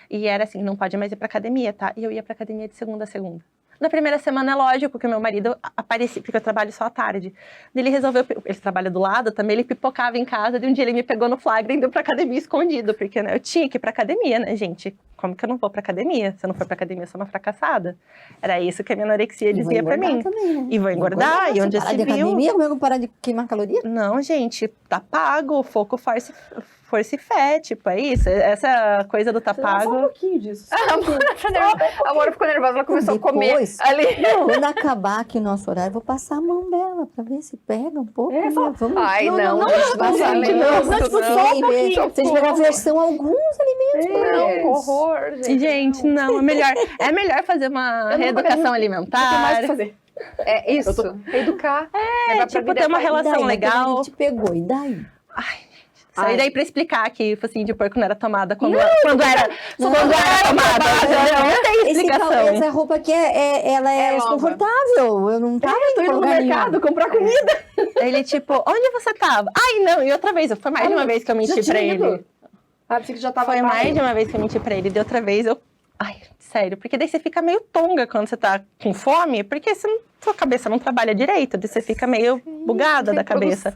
E era assim, não pode mais ir pra academia, tá? E eu ia pra academia de segunda a segunda. Na primeira semana, é lógico que o meu marido aparecia, porque eu trabalho só à tarde. Ele resolveu, ele trabalha do lado também, ele pipocava em casa, de um dia ele me pegou no flagra e indo pra academia escondido, porque né, eu tinha que ir pra academia, né, gente? Como que eu não vou pra academia? Se eu não for pra academia, eu sou uma fracassada. Era isso que a minha anorexia dizia pra mim. Também, né? E vou engordar, e onde já se viu... academia, como é que eu parar de queimar caloria? Não, gente, tá pago, o foco force fé, tipo, é isso. Essa coisa do tá pago... Só um pouquinho disso. A Amora ficou nervosa, ela começou a comer ali. Quando acabar aqui o nosso horário, eu vou passar a mão dela pra ver se pega um pouco. Vamos... Ai, não. Só um pouquinho. Vocês viram a versão alguns alimentos. Não, horror, gente. Gente, não, é melhor fazer uma reeducação alimentar. Não tem mais o que fazer. É isso, educar. Tipo, ter uma relação daí, legal. A gente pegou, e daí? Ai, E daí, pra explicar que focinho de porco não era tomada quando era tomada. Não tem explicação. Essa roupa aqui, ela é nova. desconfortável. Eu não tava Tô indo no mercado comprar comida. Ele, tipo, onde você tava? Ai, não, e outra vez, foi mais de uma vez que eu menti pra ele. Pensei que já tava Foi pago. mais de uma vez que eu menti pra ele, de outra vez eu... Ai, sério, porque daí você fica meio tonga quando você tá com fome, porque sua cabeça não trabalha direito, daí você fica meio bugada da cabeça.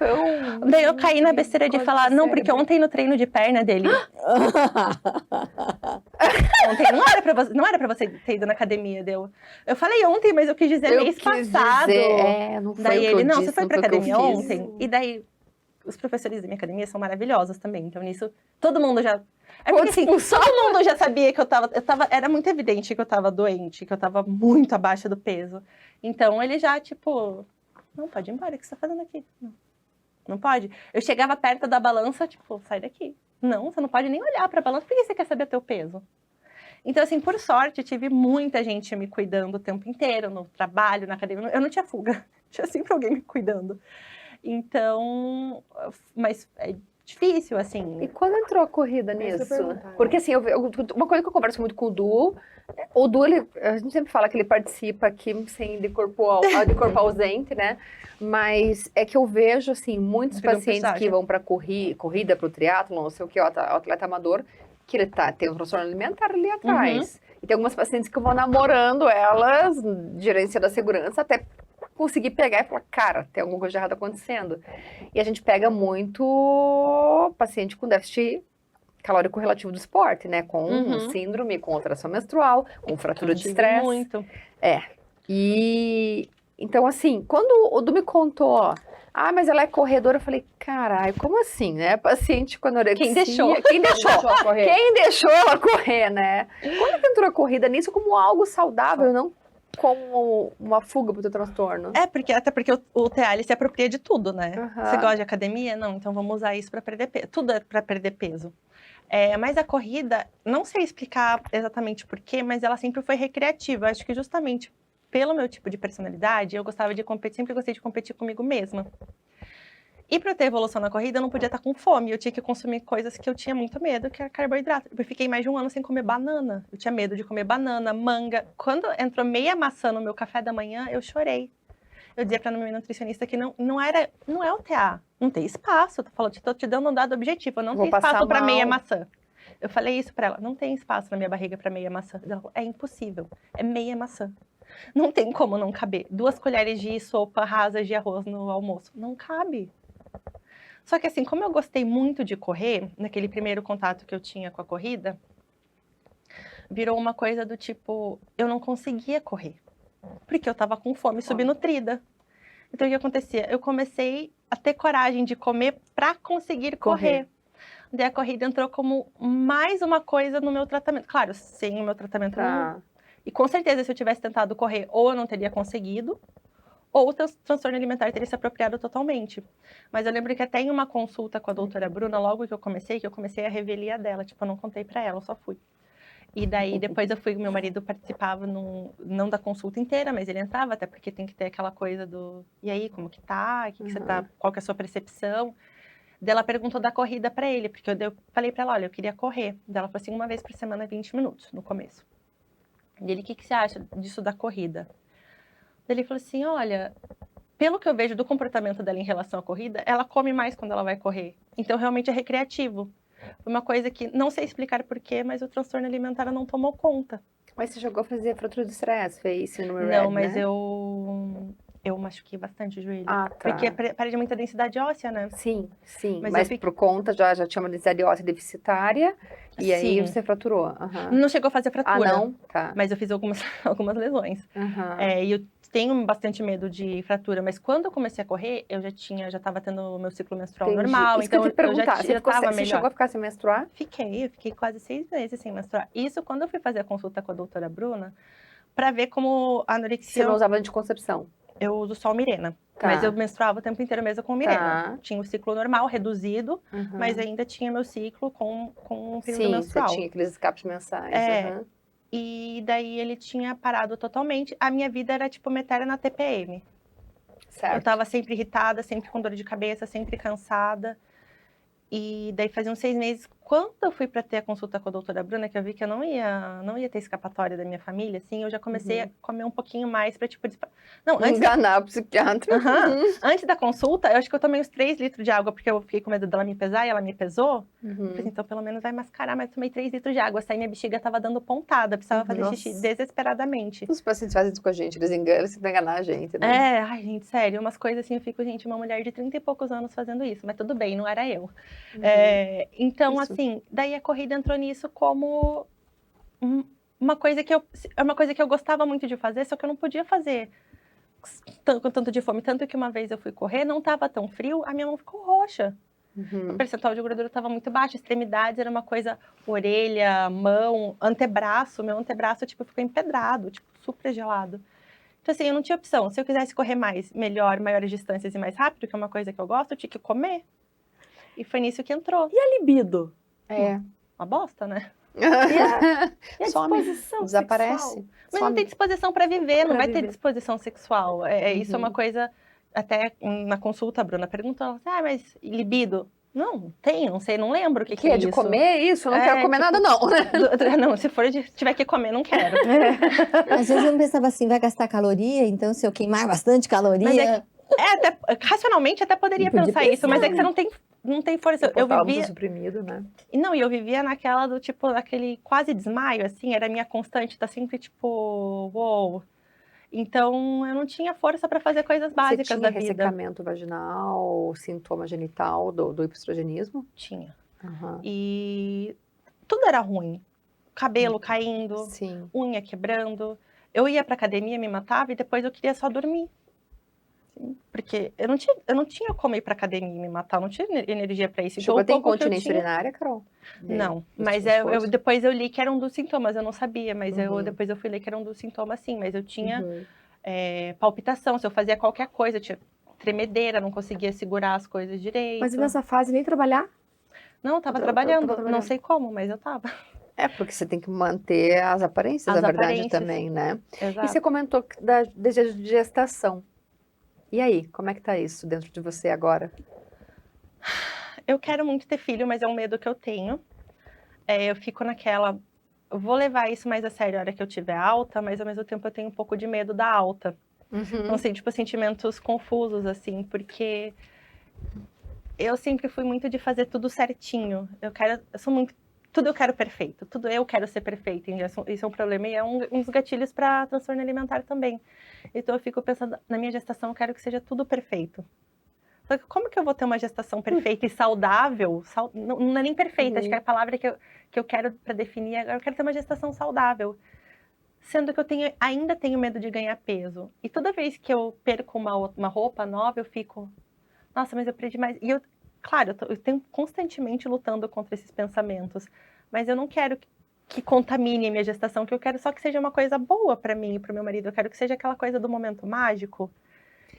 Daí eu caí na besteira de falar, não, porque ontem no treino de perna dele... Ontem, não era pra você ter ido na academia, deu. Eu falei ontem, mas eu quis dizer mês passado. Não foi Daí o que ele, eu não, disse, você foi não pra foi o que eu academia fiz. ontem? E daí, os professores da minha academia são maravilhosos também. Então, nisso, todo mundo já... É porque, assim, todo mundo já sabia que eu tava... Era muito evidente que eu tava doente, que eu tava muito abaixo do peso. Então, ele já, tipo... Não, pode ir embora, o que você tá fazendo aqui? Não pode. Eu chegava perto da balança, tipo, sai daqui. Não, você não pode nem olhar pra balança. Por que você quer saber teu peso? Então, assim, por sorte, eu tive muita gente me cuidando o tempo inteiro, no trabalho, na academia. Eu não tinha fuga. Tinha sempre alguém me cuidando. Então, mas é difícil, assim. E quando entrou a corrida nisso? perguntar. Porque assim, uma coisa que eu converso muito com o Du, a gente sempre fala que ele participa aqui sem de corpo ausente, né? Mas é que eu vejo, assim, muitos Pegou pacientes pesagem. que vão para corrida, para o triatlon, não sei o que, o atleta amador, que ele tem um transtorno alimentar ali atrás. E tem algumas pacientes que vão namorando elas, gerenciando a segurança, até conseguir pegar e falar, cara, tem alguma coisa de errado acontecendo. E a gente pega muito paciente com déficit calórico relativo do esporte, né? Com síndrome, com alteração menstrual, com fratura de Tive estresse. muito. E então, assim, quando o Du me contou, mas ela é corredora, eu falei, caralho, como assim, né? Paciente com anorexia. Quem deixou? Quem deixou? Deixou correr. Quem deixou ela correr, né? Quando que entrou a corrida nisso como algo saudável, não como uma fuga pro teu transtorno? Até porque o TA, ele se apropria de tudo, né? Aham. Você gosta de academia? Não, então vamos usar isso pra perder peso. Tudo é pra perder peso. Mas a corrida, não sei explicar exatamente porquê, mas ela sempre foi recreativa. Acho que justamente pelo meu tipo de personalidade, eu gostava de competir, sempre gostei de competir comigo mesma. E para ter evolução na corrida, eu não podia estar com fome. Eu tinha que consumir coisas que eu tinha muito medo, que era carboidrato. Eu fiquei mais de um ano sem comer banana. Eu tinha medo de comer banana, manga. Quando entrou meia maçã no meu café da manhã, eu chorei. Eu dizia para minha nutricionista que não é o TA. Não tem espaço. Tô te dando um dado objetivo. Não tem espaço para meia maçã. Eu falei isso para ela. Não tem espaço na minha barriga para meia maçã. Ela falou, é impossível. É meia maçã. Não tem como não caber. 2 colheres de sopa rasas de arroz no almoço. Não cabe. Só que assim, como eu gostei muito de correr, naquele primeiro contato que eu tinha com a corrida, virou uma coisa do tipo, eu não conseguia correr. Porque eu tava com fome subnutrida. Então, o que acontecia? Eu comecei a ter coragem de comer para conseguir correr. Daí a corrida entrou como mais uma coisa no meu tratamento. Claro, sem o meu tratamento não. E com certeza, se eu tivesse tentado correr, ou eu não teria conseguido, ou o transtorno alimentar teria se apropriado totalmente. Mas eu lembro que até em uma consulta com a doutora Bruna, logo que eu comecei a revelia dela. Tipo, eu não contei pra ela, eu só fui. E daí, depois eu fui, meu marido participava, não da consulta inteira, mas ele entrava, até porque tem que ter aquela coisa do... E aí, como que tá? Que você tá? Qual que é a sua percepção? Daí ela perguntou da corrida pra ele, porque eu falei pra ela, olha, eu queria correr. Daí ela falou assim, uma vez por semana, 20 minutos, no começo. E ele, o que você acha disso da corrida? Daí ele falou assim, olha, pelo que eu vejo do comportamento dela em relação à corrida, ela come mais quando ela vai correr. Então, realmente é recreativo. Foi uma coisa que não sei explicar porquê, mas o transtorno alimentar não tomou conta. Mas você chegou a fazer fratura de estresse, fez síndrome Não, Red, mas né? eu machuquei bastante o joelho. Tá. Porque perde muita densidade óssea, né? Sim. Mas Mas eu por conta, já tinha uma densidade óssea deficitária, e aí Sim. você fraturou. Não chegou a fazer fratura. não? Tá. Mas eu fiz algumas lesões. E eu tenho bastante medo de fratura, mas quando eu comecei a correr, eu já tava tendo o meu ciclo menstrual Entendi. normal, Isso que então eu te perguntar, já tava você melhor. chegou a ficar sem menstruar? Eu fiquei quase 6 meses sem menstruar. Isso quando eu fui fazer a consulta com a doutora Bruna, pra ver como a anorexia... Você não usava anticoncepção? Eu uso só o Mirena, Tá. mas eu menstruava o tempo inteiro mesmo com o Mirena. Tá. Tinha o ciclo normal, reduzido, mas ainda tinha meu ciclo com um período Sim, menstrual. você tinha aqueles escapes mensais. E daí ele tinha parado totalmente. A minha vida era tipo uma eterna TPM. Certo. Eu tava sempre irritada, sempre com dor de cabeça, sempre cansada. E daí fazia uns 6 meses, quando eu fui para ter a consulta com a doutora Bruna, que eu vi que eu não ia ter escapatória da minha família, assim, eu já comecei a comer um pouquinho mais para, tipo, não, antes Enganar o psiquiatra. Aham. Antes da consulta, eu acho que eu tomei uns 3 litros de água, porque eu fiquei com medo dela me pesar, e ela me pesou. Eu falei, então, pelo menos vai mascarar, mas eu tomei 3 litros de água. Saí, minha bexiga tava dando pontada, precisava fazer xixi Nossa. desesperadamente. Os pacientes fazem isso com a gente, eles enganam pra enganar a gente, né? Ai, gente, sério, umas coisas assim, eu fico, gente, uma mulher de 30 e poucos anos fazendo isso, mas tudo bem, não era eu. Então, Isso. assim, daí a corrida entrou nisso como uma coisa que eu gostava muito de fazer, só que eu não podia fazer com tanto de fome. Tanto que uma vez eu fui correr, não estava tão frio, a minha mão ficou roxa. O percentual de gordura estava muito baixo, extremidades era uma coisa, orelha, mão, antebraço. Meu antebraço, tipo, ficou empedrado, tipo, super gelado. Então, assim, eu não tinha opção. Se eu quisesse correr mais, melhor, maiores distâncias e mais rápido, que é uma coisa que eu gosto, eu tinha que comer. E foi nisso que entrou. E a libido? É. Uma bosta, né? E a Some, disposição desaparece. sexual? Mas não tem disposição para viver, não vai ter viver. disposição sexual. Isso é uma coisa, até na consulta, a Bruna perguntou, ela falou, mas libido? Não sei, não lembro o que Que é de isso. comer isso? Eu não quero comer tipo, nada, não. Não, se tiver que comer, não quero. Às vezes eu pensava assim, vai gastar caloria, então se eu queimar bastante caloria... Mas até, racionalmente até poderia Podia pensar isso, mas é que pensar, você não tem força. Eu Tava vivia, suprimido, né? e eu vivia naquela do tipo, aquele quase desmaio, assim, era a minha constante, tá sempre tipo, uou. Então, eu não tinha força para fazer coisas básicas Você tinha da vida. ressecamento vaginal, sintoma genital do hipostrogenismo? Tinha. Aham. E tudo era ruim. Cabelo caindo, Sim. unha quebrando. Eu ia pra academia, me matava e depois eu queria só dormir. Porque eu não tinha como ir pra academia e me matar, eu não tinha energia pra isso. Chegou a ter o pouco que eu incontinência tinha- urinária, Carol? Não, Esse mas esforço? depois eu li que era um dos sintomas, eu não sabia, mas Uhum. depois eu fui ler que era um dos sintomas, sim. Mas eu tinha Uhum. palpitação, se eu fazia qualquer coisa, eu tinha tremedeira, não conseguia segurar as coisas direito. Mas nessa fase nem trabalhar? Não, eu tava Tava trabalhando, trabalhando. não sei como, mas eu tava. É, porque você tem que manter as aparências, As na verdade, aparências. também, né? E Exato. você comentou da desejo de gestação. E aí, como é que tá isso dentro de você agora? Eu quero muito ter filho, mas é um medo que eu tenho. Eu fico naquela, eu vou levar isso mais a sério na hora que eu tiver alta, mas ao mesmo tempo eu tenho um pouco de medo da alta. Não sei, tipo, sentimentos confusos, assim, porque eu sempre fui muito de fazer tudo certinho. Tudo eu quero perfeito, tudo eu quero ser perfeita. Isso é um problema e é um dos gatilhos para transtorno alimentar também. Então eu fico pensando, na minha gestação eu quero que seja tudo perfeito. Só que como que eu vou ter uma gestação perfeita e saudável? Não é nem perfeita, acho que é a palavra que eu quero para definir. Agora eu quero ter uma gestação saudável. Sendo que eu ainda tenho medo de ganhar peso. E toda vez que eu perco uma roupa nova, eu fico, nossa, mas eu perdi mais. E claro, eu tenho constantemente lutando contra esses pensamentos. Mas eu não quero que contamine a minha gestação, que eu quero só que seja uma coisa boa para mim e para o meu marido. Eu quero que seja aquela coisa do momento mágico.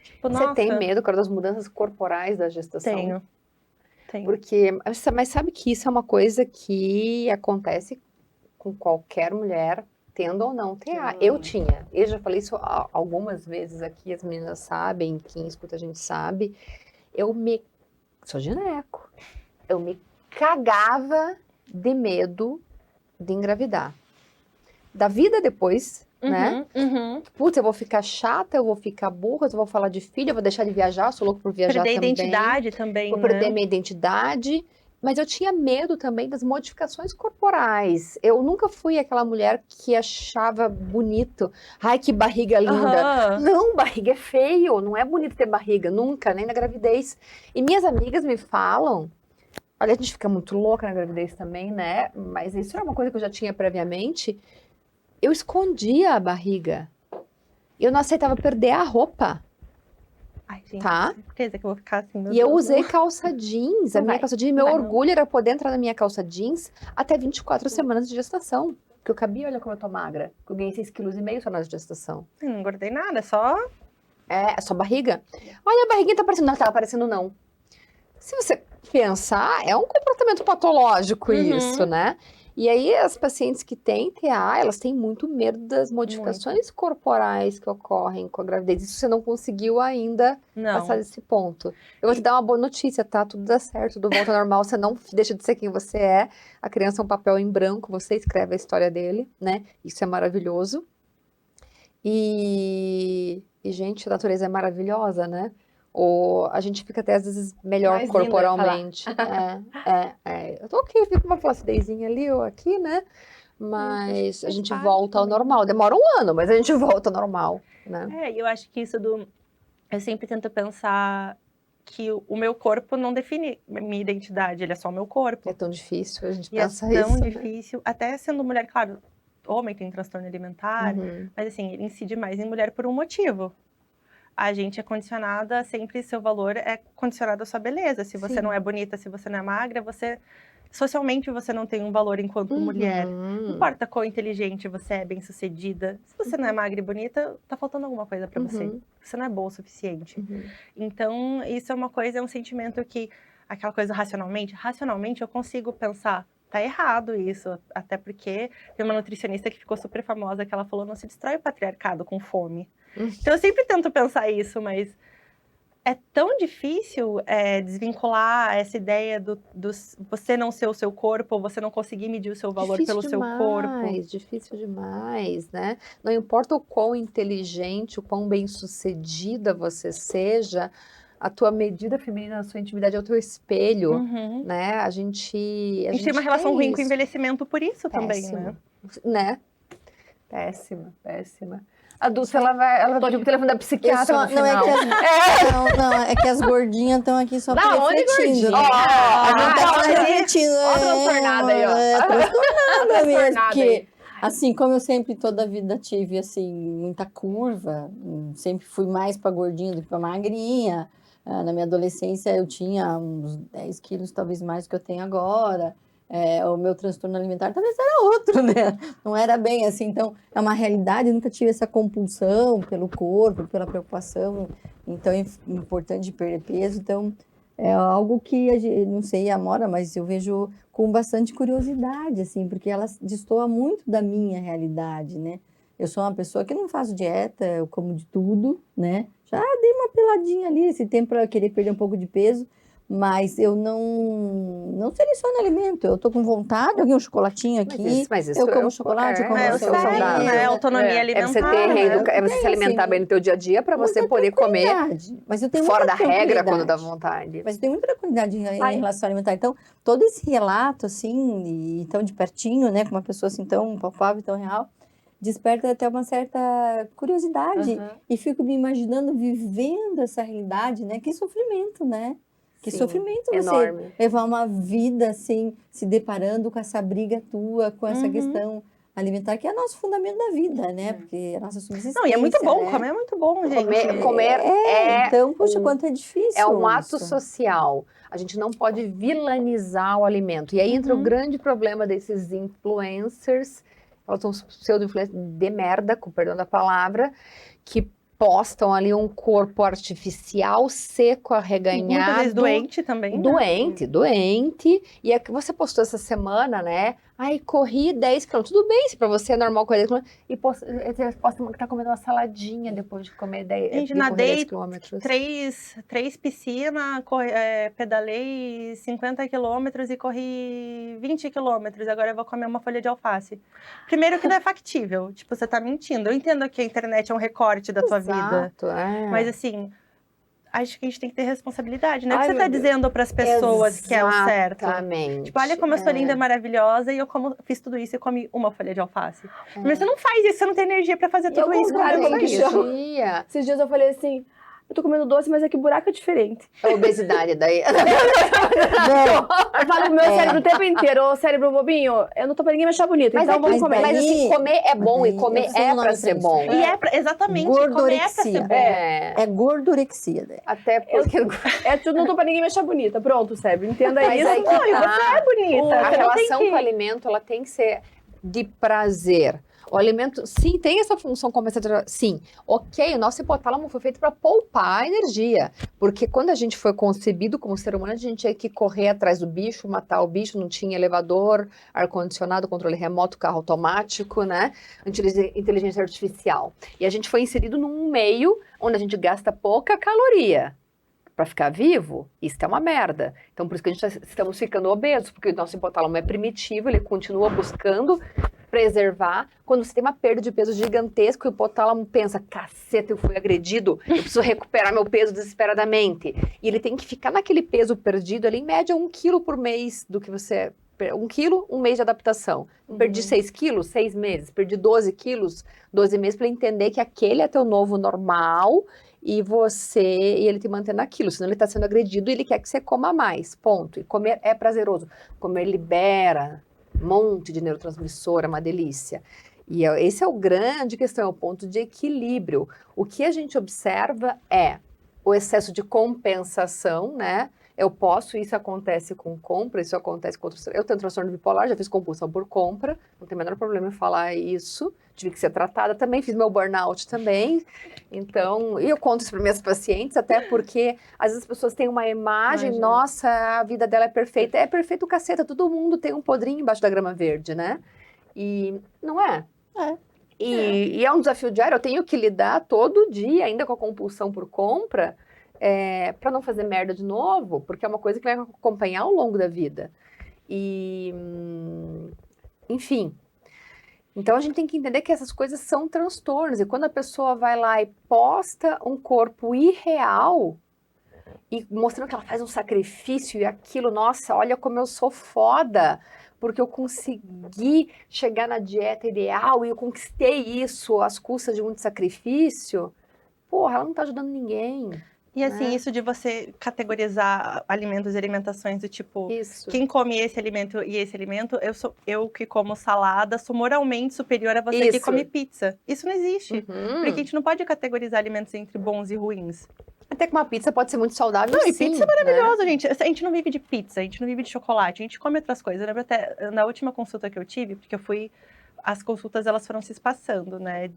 Tipo, Você tem medo, Carol, das mudanças corporais da gestação? Tenho. Porque, mas sabe que isso é uma coisa que acontece com qualquer mulher, tendo ou não TEA. Eu já falei isso algumas vezes aqui, as meninas sabem, quem escuta a gente sabe. Sou gineco. Eu me cagava de medo de engravidar. Da vida depois, né? Putz, eu vou ficar chata, eu vou ficar burra, eu vou falar de filho, eu vou deixar de viajar, sou louca por viajar Perder a também. identidade também, Vou né? perder minha identidade. Mas eu tinha medo também das modificações corporais. Eu nunca fui aquela mulher que achava bonito. Ai, que barriga linda. Não, barriga é feio. Não é bonito ter barriga, nunca, nem na gravidez. E minhas amigas me falam... Olha, a gente fica muito louca na gravidez também, né? Mas isso era uma coisa que eu já tinha previamente. Eu escondia a barriga. Eu não aceitava perder a roupa. Ai, gente, Tá. certeza que eu vou ficar assim. meu E eu Deus, usei calça jeans, a Não minha vai, calça jeans, não meu vai, orgulho era poder entrar na minha calça jeans até 24 semanas de gestação. Porque eu cabia, olha como eu tô magra. Eu ganhei 6,5 kg só na gestação. não engordei nada, só... É só barriga? Olha, a barriguinha tá aparecendo. Não, tá aparecendo não. Se você pensar, é um comportamento patológico isso, né? E aí, as pacientes que têm TA, elas têm muito medo das modificações corporais que ocorrem com a gravidez. Isso você não conseguiu ainda Não. passar desse ponto. Eu vou te dar uma boa notícia, tá? Tudo dá certo, tudo volta ao normal, você não deixa de ser quem você é. A criança é um papel em branco, você escreve a história dele, né? Isso é maravilhoso. E gente, a natureza é maravilhosa, né? Ou a gente fica até às vezes melhor Mais linda, eu ia falar. corporalmente. Eu tô ok, fica uma flacidezinha ali ou aqui, né? Mas a faz gente parte volta ao também. normal. Demora um ano, mas a gente volta ao normal, né? E eu acho que isso eu sempre tento pensar que o meu corpo não define minha identidade, ele é só o meu corpo. É tão difícil a gente E é pensar tão isso, né? difícil, até sendo mulher, claro, homem tem transtorno alimentar, Uhum. mas assim, ele incide mais em mulher por um motivo. A gente é condicionada, sempre seu valor é condicionado à sua beleza. Se você Sim. não é bonita, se você não é magra, socialmente você não tem um valor enquanto mulher. Não importa quão inteligente você é, bem-sucedida. Se você não é magra e bonita, tá faltando alguma coisa pra você. Uhum. Você não é boa o suficiente. Uhum. Então, isso é uma coisa, é um sentimento que, aquela coisa racionalmente eu consigo pensar, tá errado isso. Até porque tem uma nutricionista que ficou super famosa, que ela falou, não se destrói o patriarcado com fome. Então, eu sempre tento pensar isso, mas é tão difícil desvincular essa ideia do você não ser o seu corpo, ou você não conseguir medir o seu valor pelo seu corpo. Difícil demais, né? Não importa o quão inteligente, o quão bem-sucedida você seja, a tua medida feminina, a sua intimidade é o teu espelho, Uhum. né? A gente tem uma relação ruim com o isso. envelhecimento por isso também, né? Né? Péssima. A Dulce, ela vai pedir o telefone da psiquiatra no Não, final. é que as gordinhas estão aqui só Da onde, refletindo. gordinha? Né? A gente tá só olha aí. refletindo. Ó a transtornada aí, ó. Transtornada mesmo, Transtornada porque, aí. assim, como eu sempre toda a vida tive, assim, muita curva, sempre fui mais pra gordinha do que pra magrinha. Na minha adolescência eu tinha uns 10 quilos, talvez mais do que eu tenho agora. O meu transtorno alimentar talvez era outro, né? Não era bem assim. Então, é uma realidade, eu nunca tive essa compulsão pelo corpo, pela preocupação. Então, é importante perder peso. Então, é algo que, não sei, a Amora, mas eu vejo com bastante curiosidade, assim, porque ela destoa muito da minha realidade, né? Eu sou uma pessoa que não faço dieta, eu como de tudo, né? Já dei uma peladinha ali esse tempo para querer perder um pouco de peso, mas eu não seleciono alimento. Eu tô com vontade, eu ganho um chocolatinho aqui, Mas isso eu como é chocolate, eu como É o saudável. certo, né? Autonomia alimentar. É você ter né? é você se alimentar assim, bem no teu dia a dia para você muita poder comer tranquilidade. Mas eu tenho fora da muita regra quando tranquilidade. dá vontade. Mas eu tenho muita tranquilidade em Ai. relação à alimentar. Então, todo esse relato, assim, e tão de pertinho, né, com uma pessoa assim tão palpável, tão real, desperta até uma certa curiosidade. Uhum. E fico me imaginando vivendo essa realidade, né? Que sofrimento, né? Que Sim, sofrimento você enorme. levar uma vida, assim, se deparando com essa briga tua, com essa Uhum. questão alimentar, que é nosso fundamento da vida, né? Porque é a nossa subsistência, Não, e é muito bom, né? comer é muito bom, gente. Comer é Então, poxa, quanto é difícil é um ato isso. social. A gente não pode vilanizar o alimento. E aí entra o grande problema desses influencers, elas são pseudo-influencers de merda, com perdão da palavra, que postam ali um corpo artificial, seco, arreganhado. Muitas vezes doente também. né? Doente. E é que você postou essa semana, né? Ai, corri 10 km. Tudo bem, se pra você é normal correr 10 km. E você posta que tá comendo uma saladinha depois de comer 10, Gente, de correr nadei 10 km. três piscinas, pedalei 50 quilômetros e corri 20 quilômetros. Agora eu vou comer uma folha de alface. Primeiro que não é factível. Tipo, você tá mentindo. Eu entendo que a internet é um recorte da tua vida. Exato, é. Mas assim, acho que a gente tem que ter responsabilidade. Não é o Ai, que você tá meu Deus. dizendo pras pessoas que é o certo. Exatamente. Tipo, olha como eu sou linda, maravilhosa, e eu fiz tudo isso e comi uma folha de alface. Mas você não faz isso, você não tem energia pra fazer tudo isso. contrário, Como como que isso? chama? Dia. Esses dias eu falei assim, eu tô comendo doce, mas é que o buraco é diferente. A obesidade daí. Eu falo pro meu cérebro o tempo inteiro, ô cérebro bobinho, eu não tô pra ninguém me achar bonita, então vamos comer. Mas assim, comer é bom daí e comer eu sei o é nome pra pra ser isso. bom. E exatamente, comer é pra ser Gordorexia. bom. É gordorexia. Né? Até porque Não tô pra ninguém me achar bonita. Pronto, cérebro, entenda Mas isso. aí que Não, e tá. você é bonita. a você não tem relação que- com o alimento, ela tem que ser de prazer. O alimento, sim, tem essa função compensatória, sim. Ok, o nosso hipotálamo foi feito para poupar energia, porque quando a gente foi concebido como ser humano, a gente tinha que correr atrás do bicho, matar o bicho, não tinha elevador, ar-condicionado, controle remoto, carro automático, né? Inteligência artificial. E a gente foi inserido num meio onde a gente gasta pouca caloria para ficar vivo. Isso é uma merda. Então, por isso que a gente estamos ficando obesos, porque o nosso hipotálamo é primitivo, ele continua buscando preservar. Quando você tem uma perda de peso gigantesca, o hipotálamo pensa, caceta, eu fui agredido, eu preciso recuperar meu peso desesperadamente. E ele tem que ficar naquele peso perdido ali, em média 1 quilo por mês do que você... 1 quilo, 1 mês de adaptação. Perdi 6 quilos, 6 meses. Perdi 12 quilos, 12 meses, para ele entender que aquele é teu novo normal e ele te mantém naquilo. Senão ele está sendo agredido e ele quer que você coma mais, ponto. E comer é prazeroso. Comer libera um monte de neurotransmissor, é uma delícia. E esse é o grande questão, é o ponto de equilíbrio. O que a gente observa é o excesso de compensação, né? Isso acontece com compra, isso acontece com outros. Eu tenho transtorno bipolar, já fiz compulsão por compra, não tem o menor problema em falar isso. Tive que ser tratada também, fiz meu burnout também. Então, e eu conto isso para minhas pacientes, até porque às vezes as pessoas têm uma imagem, nossa, a vida dela é perfeita. É perfeito, caceta, todo mundo tem um podrinho embaixo da grama verde, né? E não é. E é um desafio diário, eu tenho que lidar todo dia ainda com a compulsão por compra, para não fazer merda de novo, porque é uma coisa que vai acompanhar ao longo da vida. E, enfim. Então, a gente tem que entender que essas coisas são transtornos. E quando a pessoa vai lá e posta um corpo irreal, e mostrando que ela faz um sacrifício e aquilo, nossa, olha como eu sou foda, porque eu consegui chegar na dieta ideal e eu conquistei isso às custas de muito sacrifício, porra, ela não tá ajudando ninguém. E assim, isso de você categorizar alimentos e alimentações do tipo, Isso. Quem come esse alimento e esse alimento, eu que como salada, sou moralmente superior a você que come pizza. Isso não existe. Porque a gente não pode categorizar alimentos entre bons e ruins. Até que uma pizza pode ser muito saudável, não, sim. E pizza é maravilhoso, né? Gente. A gente não vive de pizza, a gente não vive de chocolate, a gente come outras coisas. Eu lembro até, na última consulta que eu tive, porque as consultas elas foram se espaçando, né,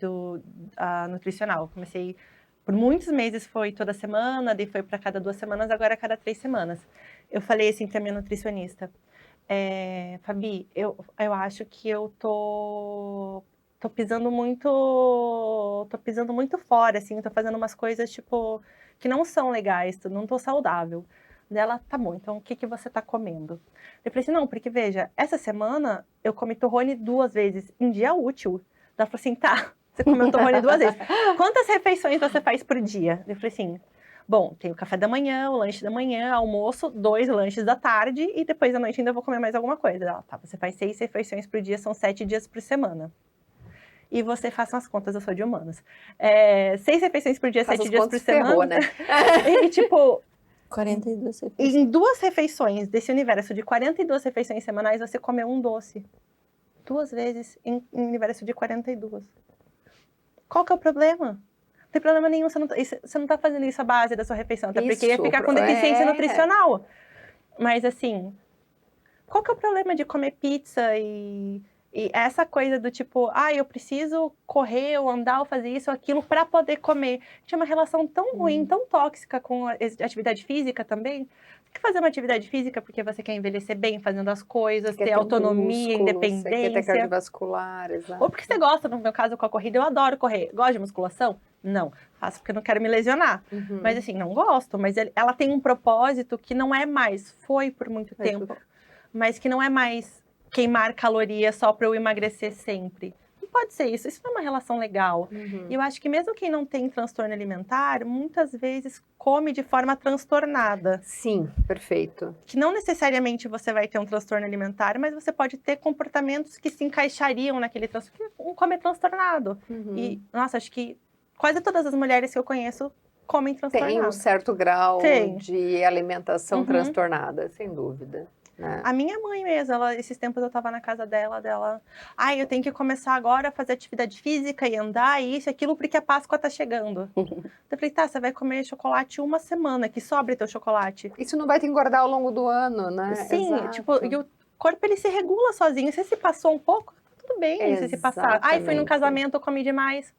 a nutricional. Eu comecei... Por muitos meses foi toda semana, daí foi para cada 2 semanas, agora a cada 3 semanas. Eu falei assim pra minha nutricionista, Fabi, eu acho que eu tô pisando muito fora, assim, tô fazendo umas coisas, tipo, que não são legais, não tô saudável. Dela, tá bom, então o que você tá comendo? Eu falei assim, não, porque veja, essa semana eu comi torrone 2 vezes em dia útil. Ela falou assim, tá... Você comeu torrone 2 vezes. Quantas refeições você faz por dia? Eu falei assim, bom, tem o café da manhã, o lanche da manhã, almoço, 2 lanches da tarde e depois da noite ainda vou comer mais alguma coisa. Ela, tá, você faz 6 refeições por dia, são 7 dias por semana. E você faça as contas, eu sou de humanas. 6 refeições por dia, 7 dias por semana. Ferrou, né? E tipo... 42 refeições. Em 2 refeições desse universo de 42 refeições semanais, você comeu um doce. 2 vezes em universo de 42. Qual que é o problema? Não tem problema nenhum, você não tá fazendo isso à base da sua refeição, até porque ia ficar com deficiência nutricional. Mas assim, qual que é o problema de comer pizza e essa coisa do tipo, eu preciso correr ou andar ou fazer isso ou aquilo para poder comer? Tinha uma relação tão ruim, tão tóxica com a atividade física também. Você quer fazer uma atividade física porque você quer envelhecer bem, fazendo as coisas, ter autonomia, independência. Você quer ter cardiovascular, exato. Ou porque você gosta, no meu caso, com a corrida, eu adoro correr. Gosto de musculação? Não. Faço porque eu não quero me lesionar. Mas assim, não gosto. Mas ela tem um propósito que não é mais, foi por muito tempo, mas que não é mais queimar calorias só para eu emagrecer sempre. Não pode ser isso. Isso não é uma relação legal. E eu acho que mesmo quem não tem transtorno alimentar, muitas vezes come de forma transtornada. Sim, perfeito. Que não necessariamente você vai ter um transtorno alimentar, mas você pode ter comportamentos que se encaixariam naquele transtorno. Um come transtornado. E, nossa, acho que quase todas as mulheres que eu conheço comem transtornado. Tem um certo grau de alimentação transtornada, sem dúvida. A minha mãe mesmo, esses tempos eu tava na casa dela, eu tenho que começar agora a fazer atividade física e andar, isso e aquilo, porque a Páscoa tá chegando. Eu falei, tá, você vai comer chocolate 1 semana, que sobre teu chocolate. Isso não vai te engordar ao longo do ano, né? Sim, Exato. tipo, e o corpo ele se regula sozinho, se passou um pouco, tudo tudo bem se passar. Ai, fui num Exatamente. casamento, eu comi demais.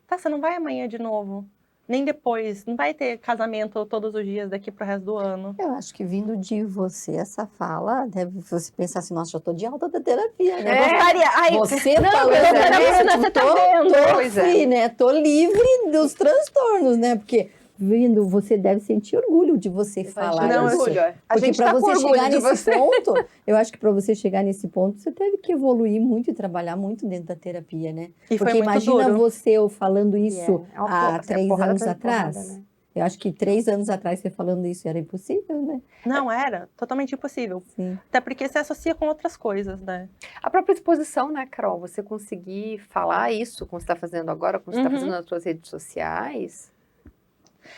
Tá, você não vai amanhã de novo. Nem depois. Não vai ter casamento todos os dias daqui pro resto do ano. Eu acho que vindo de você, essa fala, deve você pensar assim, nossa, já tô de alta da terapia, né? Gostaria. Ai, Você não, falando, eu né? gostaria, Tipo, você tá vendo. Pois é. free, né? Tô livre dos transtornos, né? Porque vindo, você deve sentir orgulho de você falar Não, isso. orgulho. A Porque gente para tá com você orgulho chegar de nesse você. ponto, eu acho que para você chegar nesse ponto, você teve que evoluir muito e trabalhar muito dentro da terapia, né? E foi Porque muito imagina duro. você eu falando isso É uma há é 3 porrada anos atrás de porrada, atrás. né? Eu acho que 3 anos atrás você falando isso era impossível, né? Não, era totalmente impossível. Sim. Até porque se associa com outras coisas, né? A própria exposição, né, Carol? Você conseguir falar isso, como você está fazendo agora, como você está fazendo nas suas redes sociais,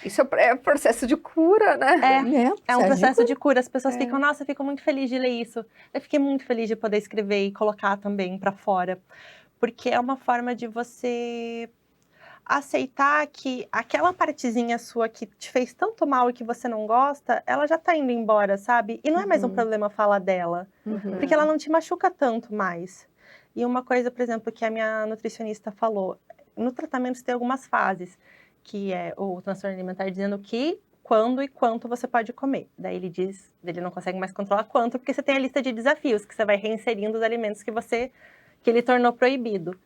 isso é processo de cura, né? É um processo de cura. As pessoas É. ficam, nossa, eu fico muito feliz de ler isso. Eu fiquei muito feliz de poder escrever e colocar também pra fora. Porque é uma forma de você aceitar que aquela partezinha sua que te fez tanto mal e que você não gosta, ela já tá indo embora, sabe? E não é mais um problema falar dela. Porque ela não te machuca tanto mais. E uma coisa, por exemplo, que a minha nutricionista falou, no tratamento você tem algumas fases, que é o transtorno alimentar dizendo que, quando e quanto você pode comer. Daí ele diz, ele não consegue mais controlar quanto, porque você tem a lista de desafios, que você vai reinserindo os alimentos que ele tornou proibido.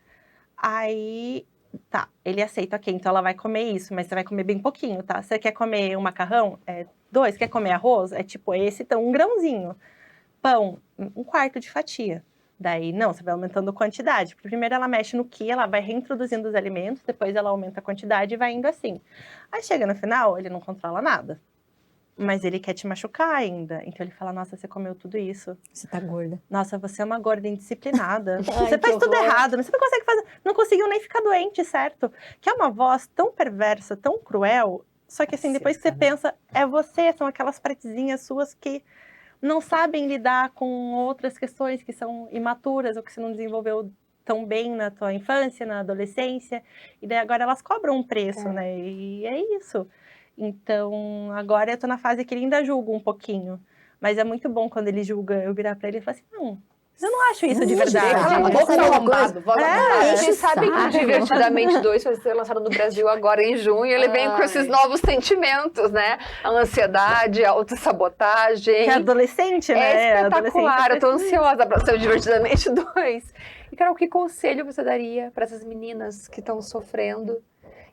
Aí, tá, ele aceita, ok, então ela vai comer isso, mas você vai comer bem pouquinho, tá? Você quer comer um macarrão? É 2, quer comer arroz? É tipo esse, então um grãozinho. Pão, 1/4 de fatia. Daí, não, você vai aumentando a quantidade. Primeiro ela mexe no que, ela vai reintroduzindo os alimentos, depois ela aumenta a quantidade e vai indo assim. Aí chega no final, ele não controla nada. Mas ele quer te machucar ainda. Então ele fala, nossa, você comeu tudo isso. Você tá gorda. Nossa, você é uma gorda indisciplinada. Ai, Você que faz tudo horror. errado, mas você não consegue fazer. Não conseguiu nem ficar doente, certo? Que é uma voz tão perversa, tão cruel. Só que assim, depois que você pensa, é você, são aquelas partezinhas suas que não sabem lidar com outras questões que são imaturas ou que você não desenvolveu tão bem na tua infância, na adolescência. E daí agora elas cobram um preço, né? E é isso. Então, agora eu tô na fase que ele ainda julga um pouquinho. Mas é muito bom quando ele julga, eu virar pra ele e falar assim, não, eu não acho isso de verdade. Cala a boca, Essa é uma arrombado. enche Vocês o sabem que o saco. Divertidamente 2 vai ser lançado no Brasil agora em junho. Ele vem com esses novos sentimentos, né? A ansiedade, a autossabotagem. Que é adolescente, né? É espetacular. Eu tô Adolescente ansiosa para ser o Divertidamente 2. E, Carol, que conselho você daria para essas meninas que estão sofrendo?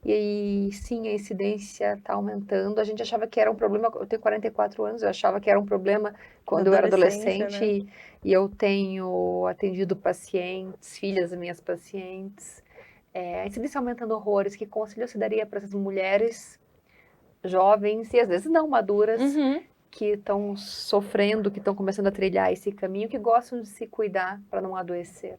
E aí, sim, a incidência está aumentando. A gente achava que era um problema. Eu tenho 44 anos, eu achava que era um problema quando eu era adolescência, adolescente. E eu tenho atendido pacientes, filhas das minhas pacientes. A incidência aumentando horrores. Que conselho você daria para essas mulheres jovens e às vezes não maduras que estão sofrendo, que estão começando a trilhar esse caminho, que gostam de se cuidar para não adoecer?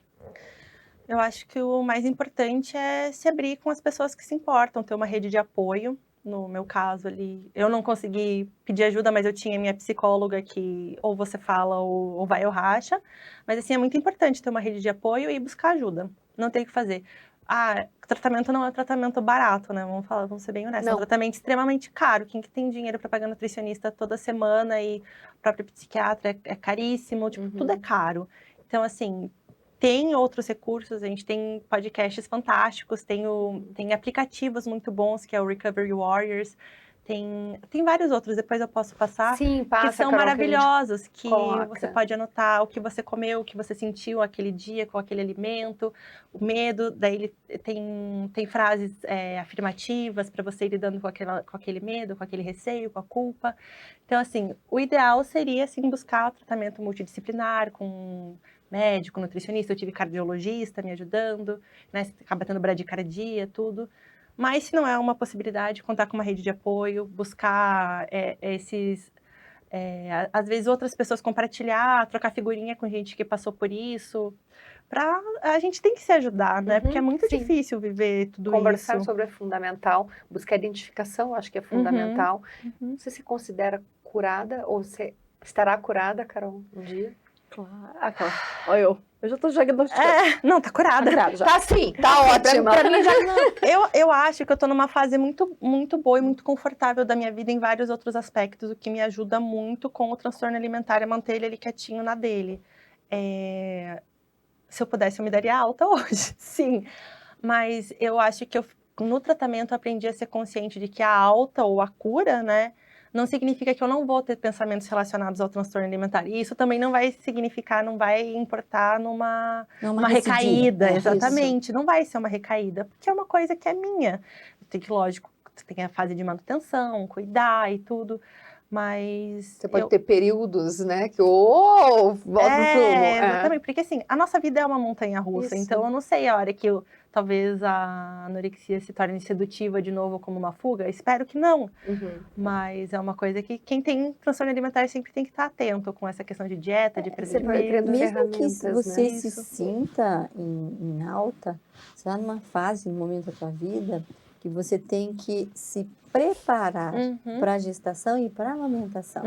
Eu acho que o mais importante é se abrir com as pessoas que se importam, ter uma rede de apoio. No meu caso ali, eu não consegui pedir ajuda, mas eu tinha minha psicóloga que ou você fala ou vai ou racha. Mas assim, é muito importante ter uma rede de apoio e buscar ajuda. Não tem o que fazer. Tratamento não é um tratamento barato, né? Vamos ser bem honestos. É um tratamento extremamente caro. Quem que tem dinheiro para pagar nutricionista toda semana e o próprio psiquiatra é caríssimo, tipo, tudo é caro. Então, assim, tem outros recursos, a gente tem podcasts fantásticos, tem aplicativos muito bons, que é o Recovery Warriors, tem vários outros, depois eu posso passar, Sim, passa, que são Carol, maravilhosos, que coloca. você pode anotar o que você comeu, o que você sentiu aquele dia com aquele alimento, o medo, daí ele tem frases afirmativas para você ir lidando com aquele medo, com aquele receio, com a culpa. Então, assim, o ideal seria, assim, buscar o tratamento multidisciplinar, com médico, nutricionista, eu tive cardiologista me ajudando, né, acaba tendo bradicardia, tudo. Mas se não é uma possibilidade, contar com uma rede de apoio, buscar às vezes outras pessoas compartilhar, trocar figurinha com gente que passou por isso. A gente tem que se ajudar, né? Porque é muito difícil viver tudo isso. Conversar sobre é fundamental, buscar identificação, acho que é fundamental. Você se considera curada ou você estará curada, Carol, um dia? Claro. Olha eu já tô diagnosticando. Não, tá curada. Tá curada já. Tá sim, tá ótima. Pra mim, eu acho que eu tô numa fase muito, muito boa e muito confortável da minha vida em vários outros aspectos, o que me ajuda muito com o transtorno alimentar é manter ele ali quietinho na dele. se eu pudesse, eu me daria alta hoje, sim. Mas eu acho que no tratamento eu aprendi a ser consciente de que a alta ou a cura, né, não significa que eu não vou ter pensamentos relacionados ao transtorno alimentar. E isso também não vai significar, não vai importar numa recaída, exatamente. Não vai ser uma recaída, porque é uma coisa que é minha. Tem que, lógico, você tem a fase de manutenção, cuidar e tudo, mas... Você pode ter períodos, né, que volta pro prumo. Exatamente, porque assim, a nossa vida é uma montanha-russa, Isso. então eu não sei a hora que talvez a anorexia se torne sedutiva de novo como uma fuga, espero que não. Mas é uma coisa que quem tem transtorno alimentar sempre tem que estar atento com essa questão de dieta, de Você vai peso. criando Mesmo que ferramentas, você né? se sinta em alta, você está numa fase, num momento da tua vida, que você tem que se preparar para a gestação e para a amamentação.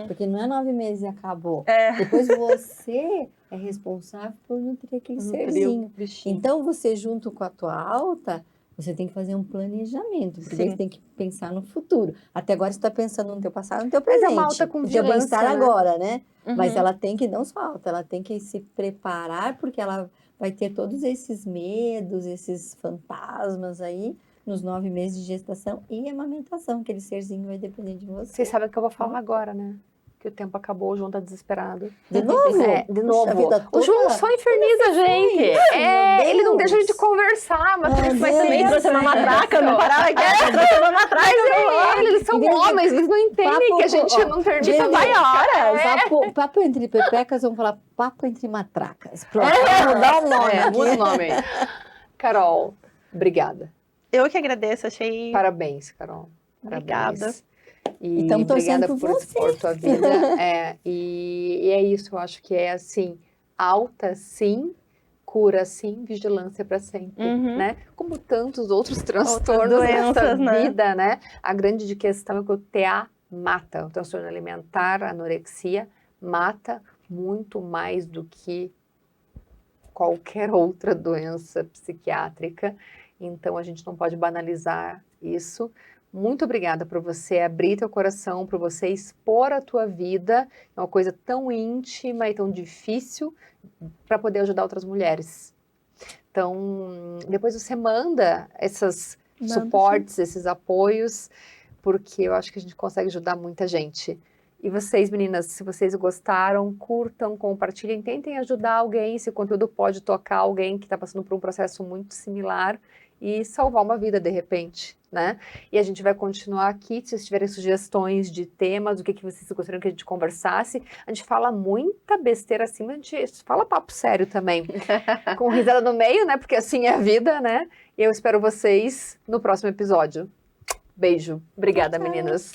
Porque não é 9 meses e acabou. Depois você é responsável por nutrir aquele serzinho. Então, você junto com a tua alta, você tem que fazer um planejamento. Porque daí você tem que pensar no futuro. Até agora você está pensando no teu passado, no teu presente. Mas é uma alta com no teu vigilância, bem-estar né? agora, né? Mas ela tem que, não só alta, ela tem que se preparar, porque ela vai ter todos esses medos, esses fantasmas aí, nos 9 meses de gestação e amamentação. Aquele serzinho vai depender de você. Vocês sabem o que eu vou falar agora, né? Que o tempo acabou, o João tá desesperado. De novo? De novo. Puxa, a vida O João toda. só inferniza a gente. Ele não deixa a gente conversar, mas Também Deus. trouxe uma matraca, não parava aqui, trouxe uma matraca. Eles são homens, eles não entendem que a gente não termina vai horas. Papo entre pepecas, vamos falar papo entre matracas. Pronto, vamos mudar o nome aqui. Muda o nome. Carol, obrigada. Eu que agradeço, achei... Parabéns, Carol. Obrigada. Parabéns. E Estamos torcendo obrigada por por você. expor tua vida. E é isso, eu acho que é assim, alta sim, cura sim, vigilância para sempre, né? Como tantos outros transtornos doenças, nessa né? vida, né? A grande questão é que o TA mata, o transtorno alimentar, a anorexia, mata muito mais do que qualquer outra doença psiquiátrica. Então, a gente não pode banalizar isso. Muito obrigada por você abrir teu coração, por você expor a tua vida. É uma coisa tão íntima e tão difícil para poder ajudar outras mulheres. Então, depois você manda esses suportes, esses apoios, porque eu acho que a gente consegue ajudar muita gente. E vocês, meninas, se vocês gostaram, curtam, compartilhem, tentem ajudar alguém. Esse conteúdo pode tocar alguém que está passando por um processo muito similar e salvar uma vida de repente, né? E a gente vai continuar aqui, se vocês tiverem sugestões de temas, o que vocês gostariam que a gente conversasse. A gente fala muita besteira assim, mas a gente fala papo sério também, com risada no meio, né? Porque assim é a vida, né? E eu espero vocês no próximo episódio. Beijo. Obrigada, meninas.